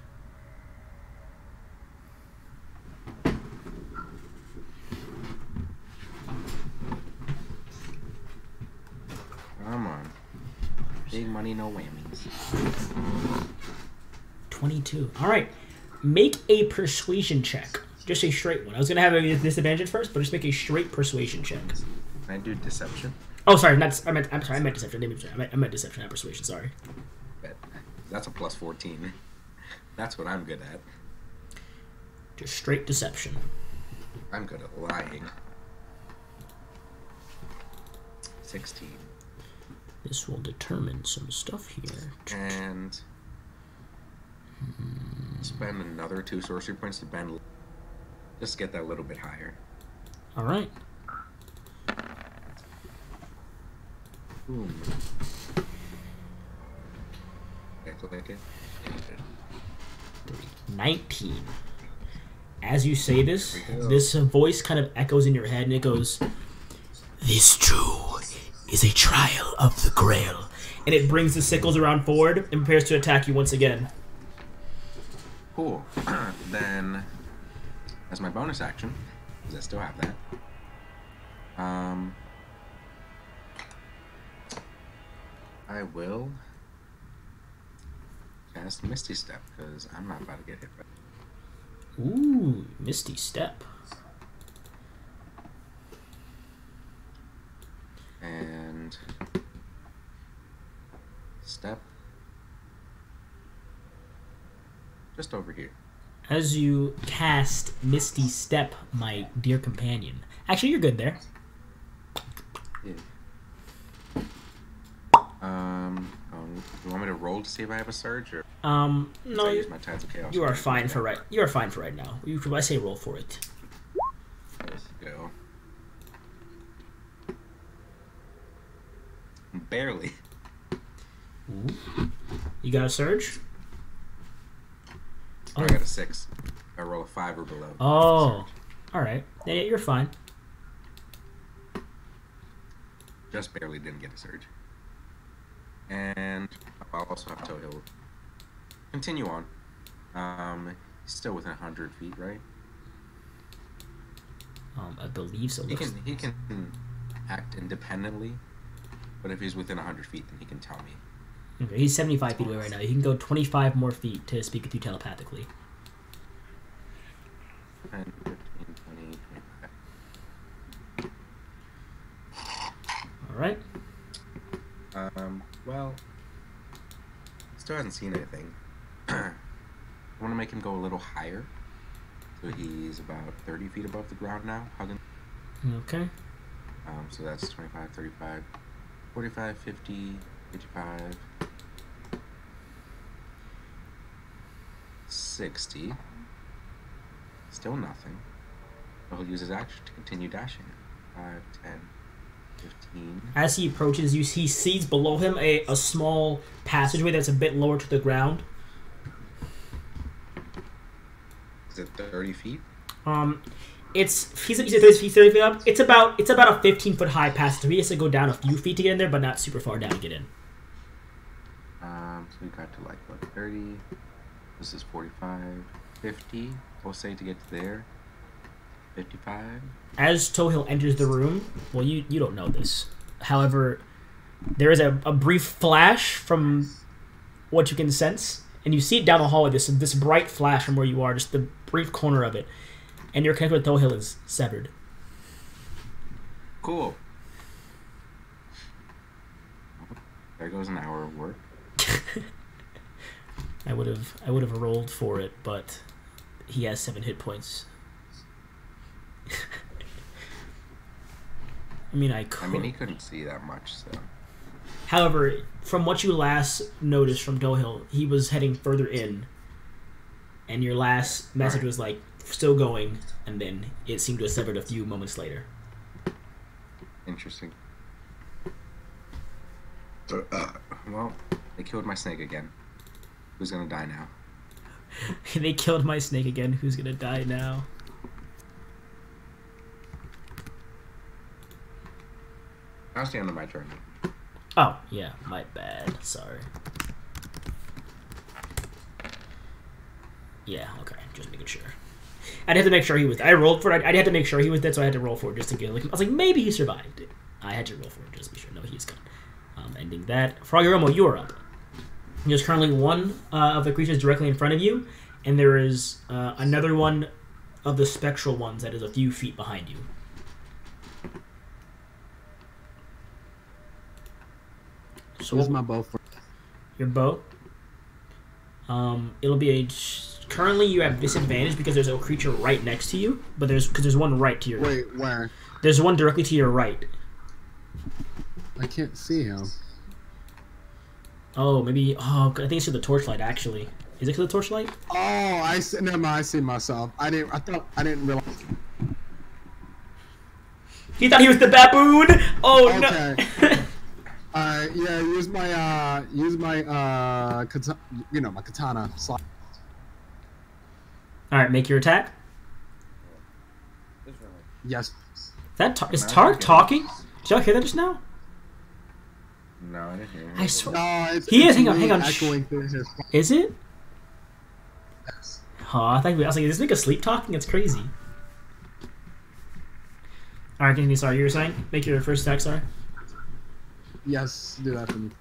Come on. Big money, no whammies. 22. All right. Make a persuasion check. Just a straight one. I was going to have a disadvantage at first, but just make a straight persuasion check. Can I do deception? Oh, sorry. I'm sorry. I meant deception. I meant deception, not persuasion. Sorry. That's a plus 14. That's what I'm good at. Just straight deception. I'm good at lying. 16. This will determine some stuff here. And spend another 2 sorcery points to bend. Just get that a little bit higher. All right. Boom. Click it. 19. As you say this, this voice kind of echoes in your head, and it goes, "This too is a trial of the Grail." And it brings the sickles around forward and prepares to attack you once again. Cool. Then, as my bonus action, because I still have that, I will cast Misty Step, because I'm not about to get hit by it. Ooh, Misty Step. And step just over here. As you cast Misty Step, my dear companion. Actually, you're good there. Yeah. You want me to roll to see if I have a surge, or No, I use my Tides of Chaos? you are fine for right. You are fine for right now. I say roll for it. Let's go. Barely. Ooh. You got a surge? I got a 6. I roll a 5 or below. Oh, all right. Yeah, you're fine. Just barely didn't get a surge. And I'll also have Tohill continue on. He's still within 100 feet, right? I believe so. He can act independently, but if he's within 100 feet, then he can tell me. Okay, he's 75 feet away right now. He can go 25 more feet to speak with you telepathically. 10, 15, 20, 25. All right. Well, still hasn't seen anything. I want to make him go a little higher. So he's about 30 feet above the ground now, hugging. Okay. So that's 25, 35, 45, 50, 55, 60. Still nothing. So he'll use his action to continue dashing. 5, 10, 15. As he approaches you, he sees below him a small passageway that's a bit lower to the ground. Is it 30 feet? He's 30 feet up. It's about a 15-foot high passageway. He has to go down a few feet to get in there, but not super far down to get in. So we got to like what, 30. This is 45, 50. We'll say to get to there. 55. As Tohill enters the room, well, you don't know this. However, there is a brief flash from what you can sense, and you see it down the hallway. This bright flash from where you are, just the brief corner of it, and your connection with Tohill is severed. Cool. There goes an hour of work. I would have rolled for it, but he has 7 hit points. I mean, he couldn't see that much, so. However, from what you last noticed from Tohill, he was heading further in, and your last message was like still going, and then it seemed to have severed a few moments later. Interesting. Well, they killed my snake again. Who's gonna die now? They killed my snake again. Who's gonna die now? That's the end of my turn. Oh, yeah, my bad. Sorry. Yeah, okay, just making sure. I'd have to make sure he was. I rolled for it. I'd have to make sure he was dead, so I had to roll for it just to get. Like, I was like, maybe he survived. I had to roll for it just to be sure. No, he's gone. Ending that. Froggy Romo, you are up. There's currently one of the creatures directly in front of you, and there is another one of the spectral ones that is a few feet behind you. So where's my bow for? Your bow? It'll be a... Currently, you have disadvantage because there's a creature right next to you, but there's one right to your... Wait, where? There's one directly to your right. I can't see him. Oh, maybe... Oh, I think it's to the torchlight, actually. Is it to the torchlight? Oh, I see. Never mind. I see myself. I didn't realize. He thought he was the baboon. Oh okay. No. Alright, yeah. Use my my katana slot. All right, make your attack. Yes. Is Tark talking? Did y'all hear that just now? No, I didn't hear it. I swear. No, He is. Hang on. Echoing through his... Is it? Yes. Oh, I was like, is this nigga sleep talking? It's crazy. All right, continue. Sorry, you were saying? Make your first attack. Sorry. Yes, do that for me.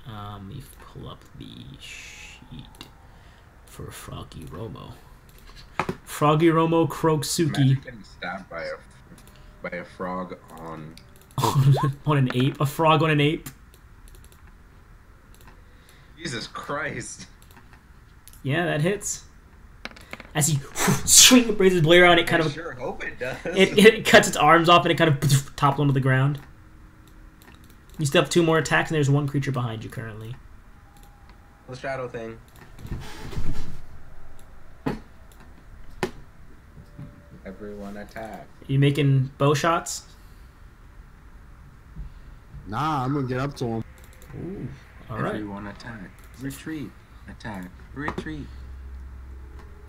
Let me pull up the sheet for Froggy Romo. Froggy Romo Krogsuki. Imagine getting stabbed by a frog on on an ape. A frog on an ape. Jesus Christ. Yeah, that hits. As he swing raises his blade around, it kind of... sure hope it does. It cuts its arms off and it kind of topples onto the ground. You still have 2 more attacks and there's one creature behind you currently. The shadow thing. Everyone attack. You making bow shots? Nah, I'm gonna get up to him. Ooh, alright. Everyone attack. Retreat. Attack. Retreat.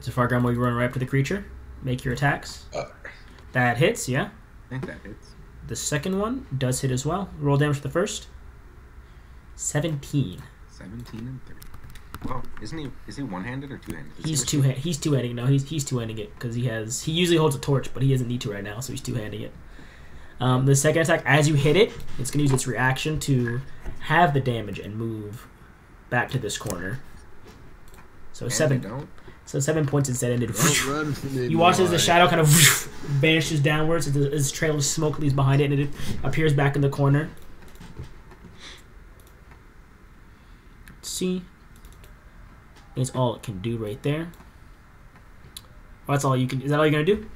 So far, Grandma, you run right up to the creature. Make your attacks. That hits, yeah. I think that hits. The second one does hit as well. Roll damage for the first. 17. 17 and 30. Well, is he one-handed or two-handed? He's two-handing. No, he's two-handing it because he usually holds a torch, but he doesn't need to right now, so he's two-handing it. The second attack, as you hit it, it's gonna use its reaction to have the damage and move back to this corner. So And 7. So 7 points instead ended. Run for me, You watch as the boy. shadow kind of vanishes downwards, as trail of smoke leaves behind it, and it appears back in the corner. Let's see. That's all it can do right there. Oh, that's all you can. Is that all you're gonna do?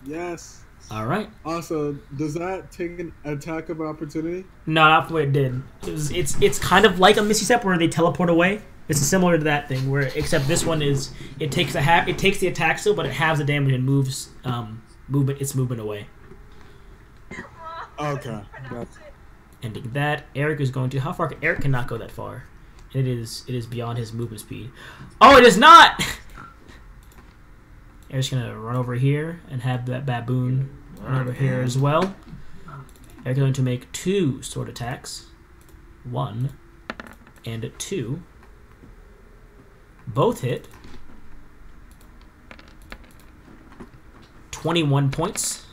Yes. All right. Also, does that take an attack of opportunity? No, not the way it did. It's kind of like a Misty Step where they teleport away. It's similar to that thing, where except this one is it takes the attack still, but it halves the damage and moves movement away. Okay. Ending that, Eric is going to how far? Eric cannot go that far. It is beyond his movement speed. Oh, it is not. Eric's gonna run over here and have that baboon run over here as well. Eric's going to make 2 sword attacks, 1 and 2. Both hit. 21 points.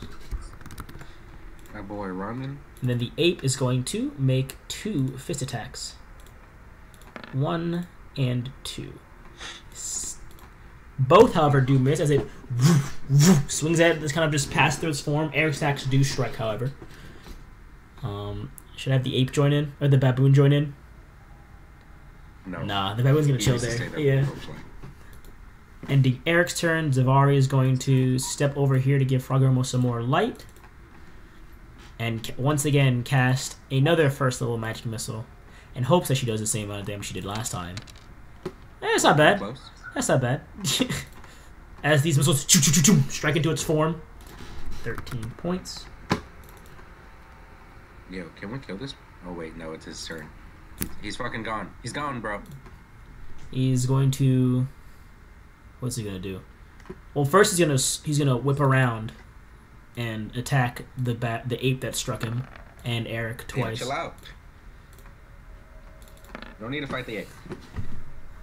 My boy running. And then the ape is going to make 2 fist attacks. 1 and 2. Both, however, do miss as it swings at it. This kind of just passed through its form. Eric's attacks do strike, however. Should I have the ape join in? Or the baboon join in? No. Nah, the baboon's gonna He chill needs to there. stay there. Yeah. Ending Eric's turn, Zavari is going to step over here to give Froggermo some more light. And once again cast another first level magic missile. In hopes that she does the same amount of damage she did last time. That's not bad. Close. That's not bad. as these missiles strike into its form. 13 points. Yo, can we kill this? Oh wait, no, it's his turn. He's fucking gone. He's gone, bro. He's going to. What's he gonna do? Well, first he's gonna whip around and attack the ape that struck him and Eric twice. Yeah, chill out. No need to fight the ape.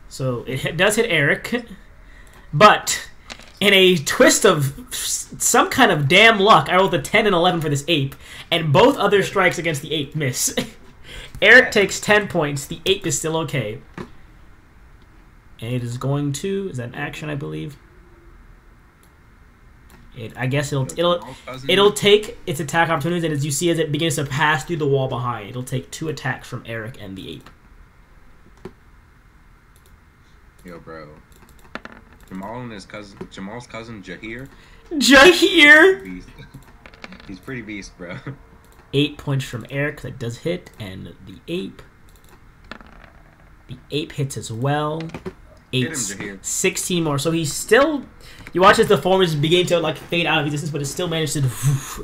So it does hit Eric, but in a twist of some kind of damn luck, I rolled a 10 and 11 for this ape, and both other strikes against the ape miss. Eric takes 10 points. The ape is still okay. And it is going to... Is that an action, I believe? I guess it'll take its attack opportunities, and as you see as it begins to pass through the wall behind, it'll take 2 attacks from Eric and the ape. Yo, bro. Jamal and his cousin, Jamal's cousin Jahir. Jahir! He's pretty beast, bro. 8 points from Eric, that does hit, and the ape. The ape hits as well. 16 more. So he's still... You watch as the form is beginning to like fade out of existence, but it still managed to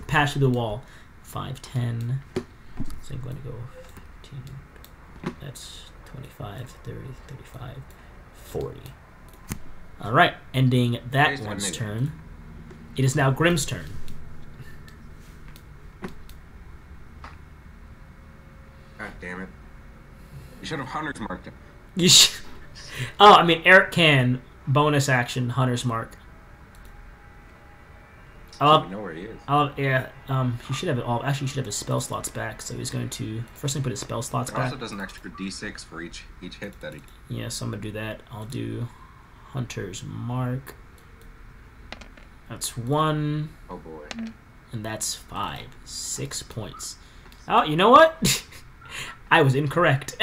pass through the wall. 5, 10. So I'm going to go 15. That's 25, 30, 35, 40. Alright, ending that one's turn. It is now Grimm's turn. God damn it. You should have Hunter's marked him. Oh, I mean, Eric can bonus action Hunter's Mark. We know where he is. Yeah, he should have it all. Actually, he should have his spell slots back, so he's going to first thing put his spell slots back. Also does an extra d6 for each hit that he... Yeah, so I'm going to do that. I'll do Hunter's Mark. That's 1. Oh boy. And that's 5. 6 points. Oh, you know what? I was incorrect.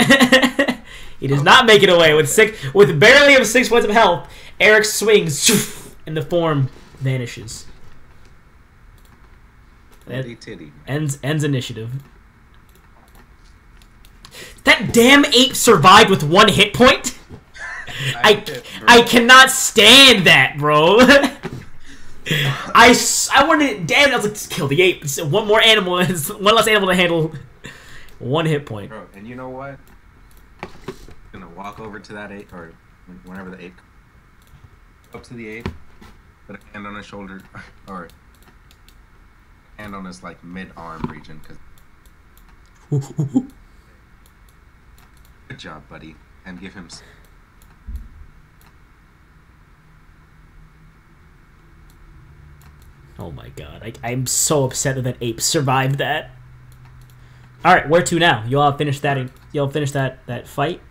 He does not make it away with barely of 6 points of health. Eric swings, and the form vanishes. Ends initiative. That damn ape survived with 1 hit point. I cannot stand that, bro. I wanted, damn, I was like, just kill the ape. It's one more animal, one less animal to handle. 1 hit point. Bro, and you know what? I'm gonna walk over to that ape, or whenever the ape, up to the ape, put a hand on his shoulder, or hand on his like mid-arm region, because good job, buddy, and give him. Oh my god, I'm so upset that ape survived that. All right, where to now? You all finished that. You all finished that fight.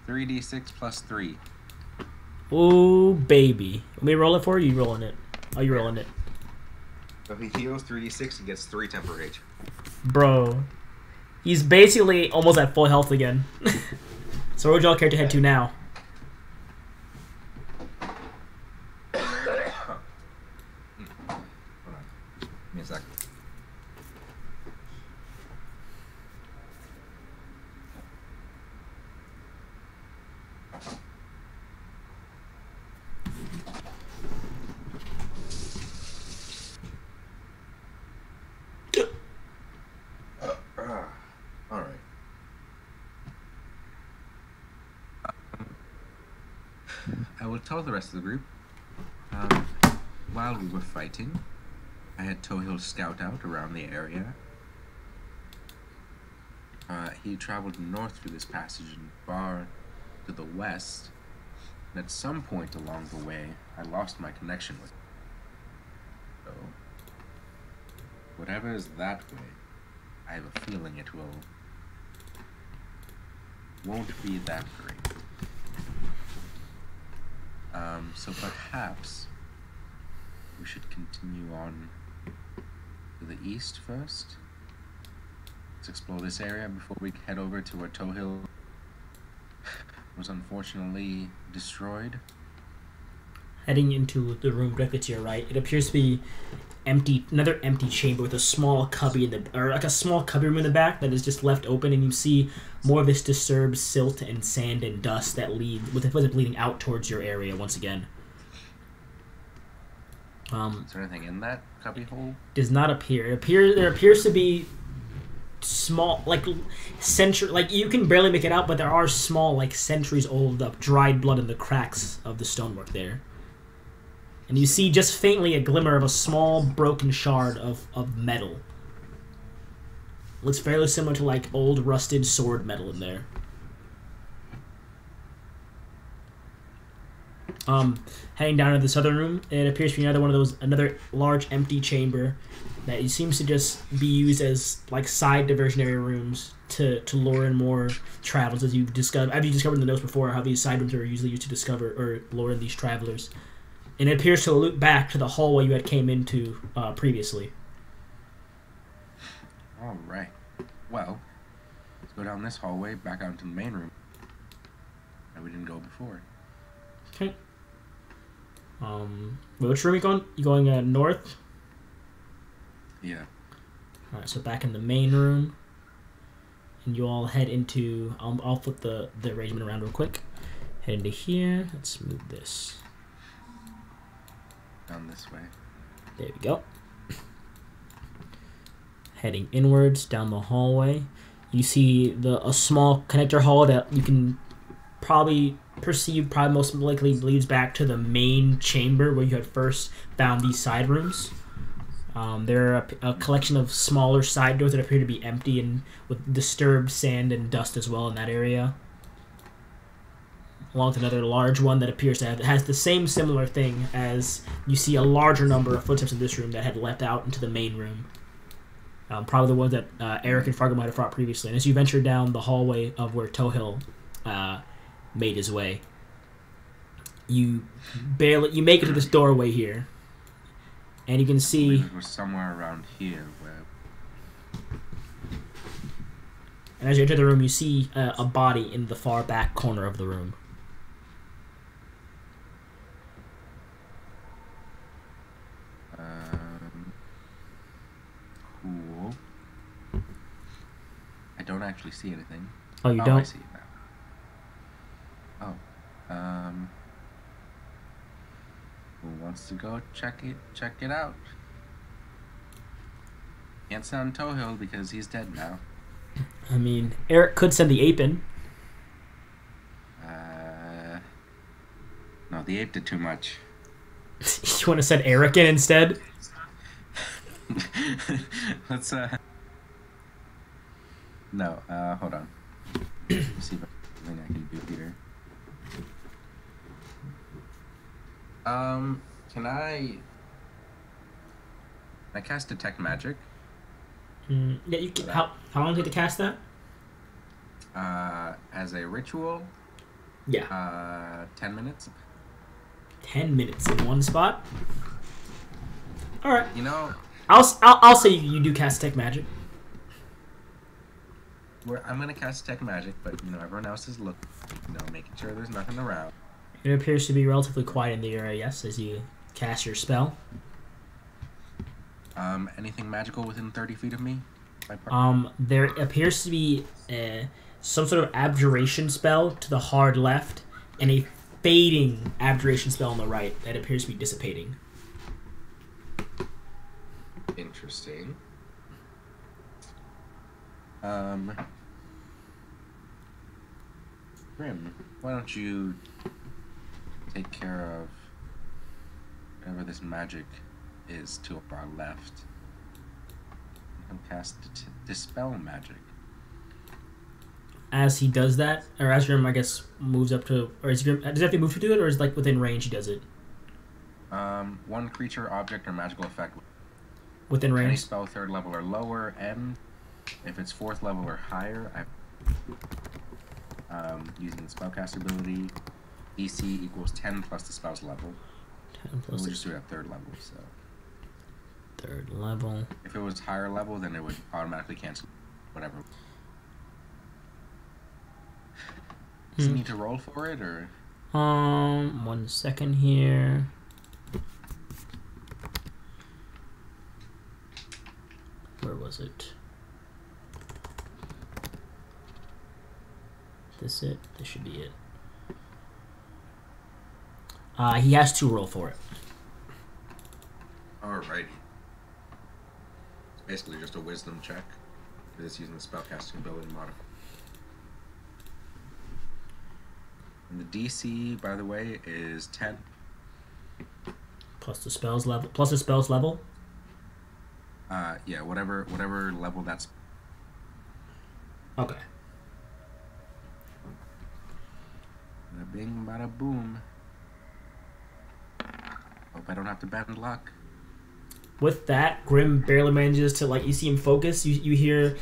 3d6 plus 3. Ooh, baby. Let me roll it for you. You rolling it? Oh, you rolling it? So if he heals 3d6, he gets 3 temporary rage. Bro, he's basically almost at full health again. So where would y'all care to head to now? Hold on. Give me a sec. All right. I will tell the rest of the group. While we were fighting, I had Tohil scout out around the area. He traveled north through this passage and far to the west. And at some point along the way, I lost my connection with him. So, whatever is that way, I have a feeling it won't be that great. So perhaps we should continue on to the east first. Let's explore this area before we head over to where Tohil was unfortunately destroyed. Heading into the room directly to your right, it appears to be empty, another empty chamber with a small cubby like a small cubby room in the back that is just left open, and you see more of this disturbed silt and sand and dust that lead with it leading out towards your area once again. Is there anything in that cubby hole? Does not appear. There appears to be small, like like you can barely make it out, but there are small, like centuries old dried blood in the cracks of the stonework there. And you see just faintly a glimmer of a small broken shard of metal. Looks fairly similar to like old rusted sword metal in there. Heading down to this other room, it appears to be another large empty chamber that seems to just be used as like side diversionary rooms to lure in more travelers, as you discovered in the notes before how these side rooms are usually used to discover or lure in these travelers. And it appears to loop back to the hallway you had came into previously. All right. Well, let's go down this hallway back out into the main room. And we didn't go before. Okay. Which room are you going? You going north? Yeah. All right. So back in the main room, and you all head into. I'll flip the arrangement around real quick. Head into here. Let's move this. Down this way. There we go. Heading inwards down the hallway, you see a small connector hall that you can probably perceive most likely leads back to the main chamber where you had first found these side rooms. There are a collection of smaller side doors that appear to be empty and with disturbed sand and dust as well in that area. Along with another large one that appears to has the same similar thing, as you see a larger number of footsteps in this room that had left out into the main room. Probably the ones that Eric and Fargo might have fought previously. And as you venture down the hallway of where Tohill made his way, you make it to this doorway here, and you can see it was somewhere around here. And as you enter the room, you see a body in the far back corner of the room. Cool. I don't actually see anything. Oh, you don't? I see it now. Oh. Who wants to go check it out? Can't send Tohill because he's dead now. I mean, Eric could send the ape in. No, the ape did too much. You want to send Eric in instead? Let's No, hold on. Let's see if there's anything I can do here. Can I cast Detect Magic? Yeah, you can. How long did you cast that? As a ritual? Yeah. 10 minutes. 10 minutes in one spot? Alright. You know... I'll say you do cast Detect Magic. I'm gonna cast Detect Magic, but, everyone else is looking, making sure there's nothing around. It appears to be relatively quiet in the area, yes, as you cast your spell. Anything magical within 30 feet of me? There appears to be some sort of abjuration spell to the hard left, and a fading abjuration spell on the right that appears to be dissipating. Interesting. Grim, why don't you take care of whatever this magic is to our left and cast Dispel Magic. As he does that, or as Grim, I guess, moves up to, or does he have to move to do it, or is it like within range he does it? One creature, object, or magical effect within range. Any spell 3rd level or lower, and if it's 4th level or higher, using the spellcaster ability, DC equals 10 plus the spell's level. 10 plus. We'll just do it at 3rd level. So 3rd level. If it was higher level, then it would automatically cancel whatever. Does he need to roll for it, or? 1 second here. Where was it? This it? This should be it. He has to roll for it. Alrighty. It's basically just a wisdom check. It's using the spellcasting ability modifier. And the DC, by the way, is 10. Plus the spell's level. Plus the spell's level. Yeah, whatever level that's. Okay. Bada bing, bada boom. Hope I don't have to bend luck. With that, Grim barely manages to, like, you see him focus. You hear,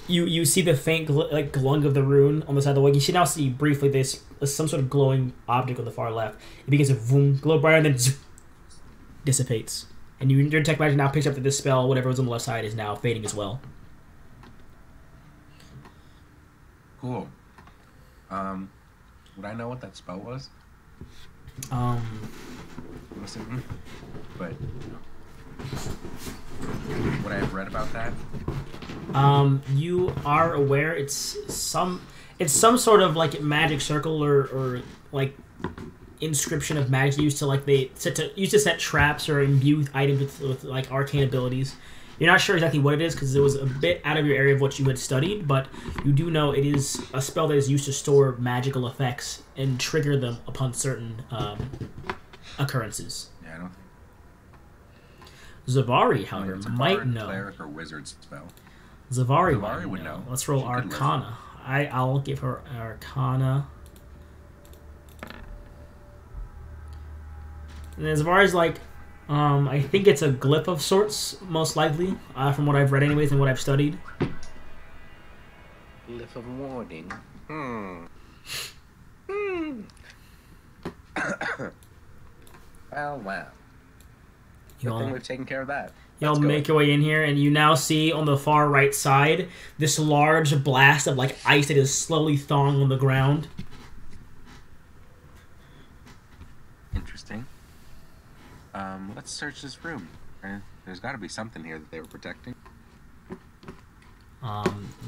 you see the faint glung of the rune on the side of the wall. You should now see briefly this some sort of glowing object on the far left. It begins to boom, glow brighter, and then zoom, dissipates. And your detect magic now picks up that this spell, whatever was on the left side, is now fading as well. Cool. Would I know what that spell was? Listen, but would I have read about that? You are aware it's some sort of like magic circle or like inscription of magic used to like used to set traps or imbue items with like arcane abilities. You're not sure exactly what it is because it was a bit out of your area of what you had studied, but you do know it is a spell that is used to store magical effects and trigger them upon certain occurrences. Yeah, I don't. Zavari, however, It's a might bard, know. Cleric or wizard spell. Zavari would know. Let's roll She could Arcana. I'll give her Arcana. And then Zavari's like, I think it's a glyph of sorts, most likely, from what I've read anyways and what I've studied. Glyph of warning. Well. Good thing we've taken care of that. You'll make your way in here, and you now see on the far right side this large blast of like ice that is slowly thawing on the ground. Interesting. Let's search this room. There's got to be something here that they were protecting.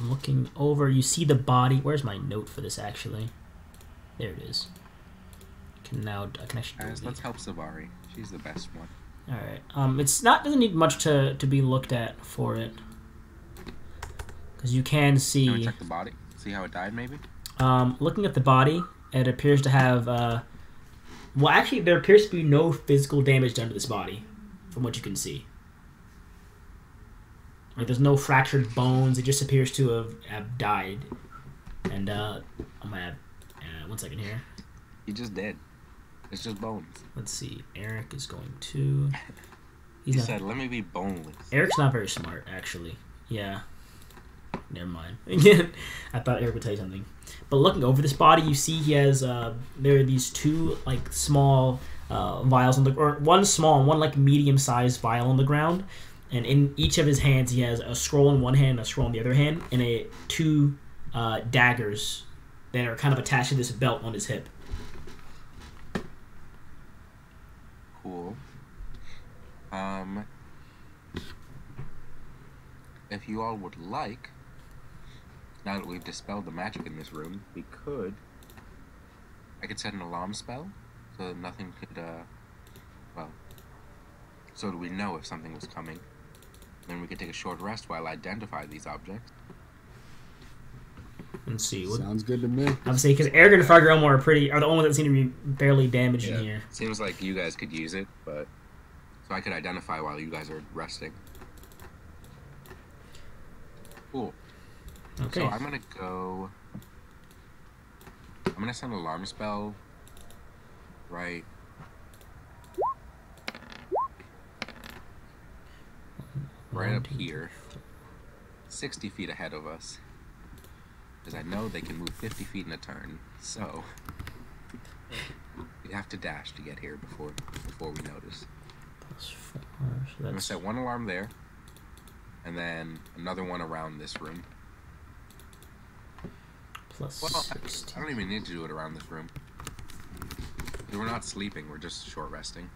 Looking over, you see the body. Where's my note for this, actually? There it is. I can actually Guys, let's help Zavari. She's the best one. Alright. Doesn't need much to be looked at for it. Because you can see... Can we check the body? See how it died, maybe? Looking at the body, it appears to have... well, actually, there appears to be no physical damage done to this body, from what you can see. Like, there's no fractured bones. It just appears to have died. And, I'm gonna have... one second here. He just dead. It's just bones. Let's see. Eric is going to... He said, let me be boneless. Eric's not very smart, actually. Yeah. Never mind. I thought Eric would tell you something. But looking over this body, you see he has... there are these two, like, small vials on the... Or one small and one, like, medium-sized vial on the ground. And in each of his hands, he has a scroll in one hand and a scroll in the other hand. And two daggers that are kind of attached to this belt on his hip. Cool. If you all would like, now that we've dispelled the magic in this room, I could set an alarm spell so that nothing could, so that we know if something was coming. Then we could take a short rest while I identify these objects. Let's see. Sounds good to me. I would say because Eric and Frogger Elmore are the only ones that seem to be barely damaged in here. Seems like you guys could use it, but so I could identify while you guys are resting. Cool. Okay. So I'm gonna send an alarm spell right up here, 60 feet ahead of us. Because I know they can move 50 feet in a turn, so we have to dash to get here before we notice. +4, so I'm gonna set one alarm there, and then another one around this room. +16. I don't even need to do it around this room. We're not sleeping; we're just short resting.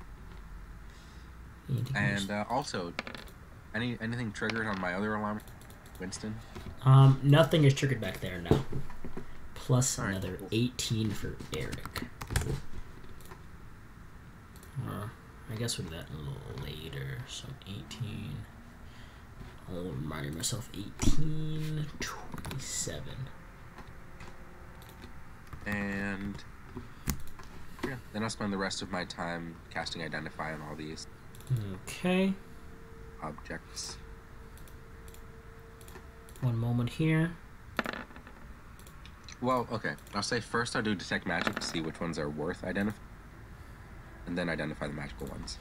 And also, anything triggered on my other alarm, Winston? Nothing is triggered back there now. Plus right, another cool. 18 for Eric. I guess we'll do that a little later. So 18. I'll remind myself 18, 27. And yeah, then I'll spend the rest of my time casting Identify on all these Okay. objects. One moment here. Well, okay. I'll say first I'll do Detect Magic to see which ones are worth identifying, and then identify the magical ones.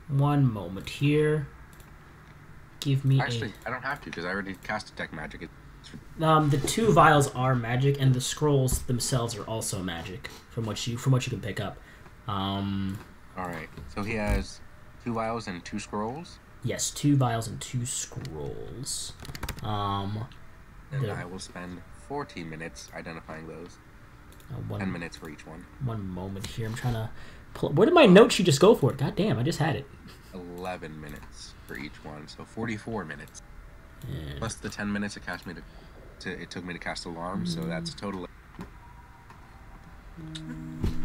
One moment here. Give me Actually, I don't have to because I already cast Detect Magic. the 2 vials are magic, and the scrolls themselves are also magic from what you can pick up. All right. So he has 2 vials and 2 scrolls. Yes, 2 vials and 2 scrolls. And I will spend 14 minutes identifying those. 10 minutes for each one. One moment here. I'm trying to pull. Where did my note sheet just go for it? God damn, I just had it. 11 minutes for each one, so 44 minutes. And Plus the 10 minutes it took me to cast Alarm, so that's a total of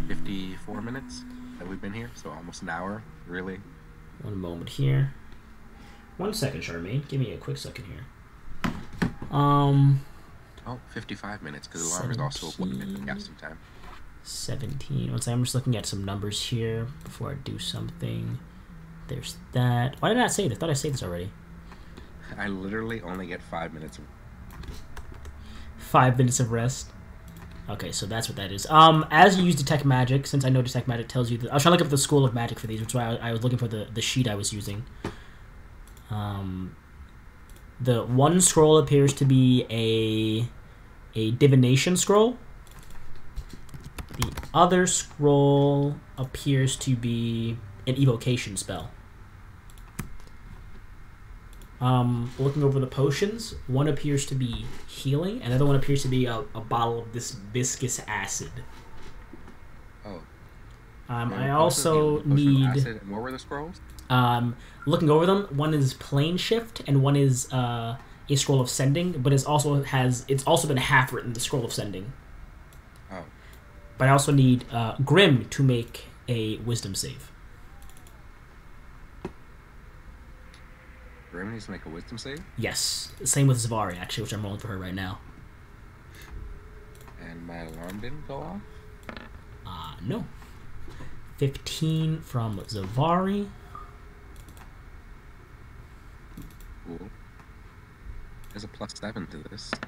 54 minutes that we've been here, so almost an hour, really. one moment here. 1 second, Charmaine. Give me a quick second here. Oh, 55 minutes, because Alarm is also a 1 minute casting time. 17. One second, I'm just looking at some numbers here before I do something. There's that. Why did I not save this? I thought I saved this already. I literally only get 5 minutes of 5 minutes of rest. Okay, so that's what that is. As you use Detect Magic, since I know Detect Magic tells you that, I was trying to look up the School of Magic for these, which is why I was looking for the sheet I was using. The one scroll appears to be a divination scroll. The other scroll appears to be an evocation spell. Looking over the potions, one appears to be healing, and the other one appears to be a bottle of this viscous acid. Oh. I also need... Acid. And what were the scrolls? Looking over them, one is Plane Shift, and one is a Scroll of Sending, but it's also been half written, the Scroll of Sending. Oh. But I also need Grim to make a Wisdom save. Grim needs to make a Wisdom save? Yes. Same with Zavari, actually, which I'm rolling for her right now. And my alarm didn't go off? No. 15 from Zavari. Cool. There's a +7 to this. So.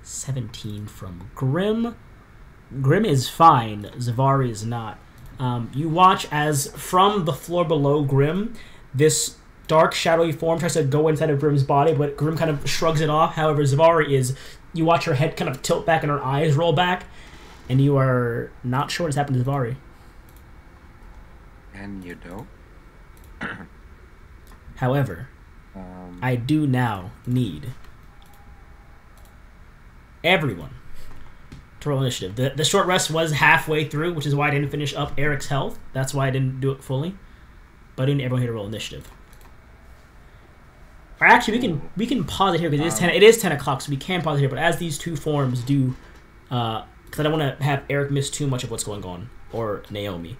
17 from Grim. Grim is fine. Zavari is not. You watch as from the floor below Grim, this dark, shadowy form tries to go inside of Grim's body, but Grim kind of shrugs it off. However, Zavari you watch her head kind of tilt back and her eyes roll back, and you are not sure what's happened to Zavari. And you don't? However, I do now need everyone to roll initiative. The short rest was halfway through, which is why I didn't finish up Eric's health. That's why I didn't do it fully. But I need everyone here to roll initiative. Or actually, we can pause it here because it is 10 o'clock, so we can pause it here. But as these 2 forms do, because I don't want to have Eric miss too much of what's going on, or Naomi.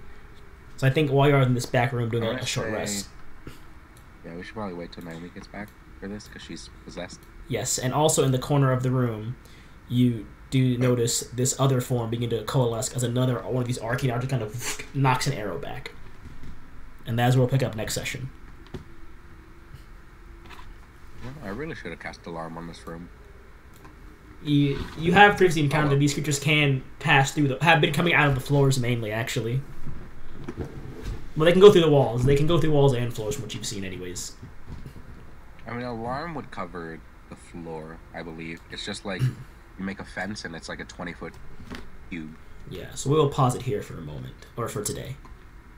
So I think while you're in this back room doing a short rest. Yeah, we should probably wait till Naomi gets back for this because she's possessed. Yes, and also in the corner of the room, you do notice this other form begin to coalesce as another one of these arcane archers kind of knocks an arrow back. And that's where we'll pick up next session. Well, I really should have cast Alarm on this room. You have previously encountered that these creatures can pass through have been coming out of the floors mainly, actually. Well, they can go through the walls. They can go through walls and floors from what you've seen anyways. I mean, Alarm would cover the floor, I believe. It's just like you make a fence and it's like a 20-foot cube. Yeah, so we'll pause it here for a moment, or for today,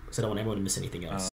because I don't want everyone to miss anything else.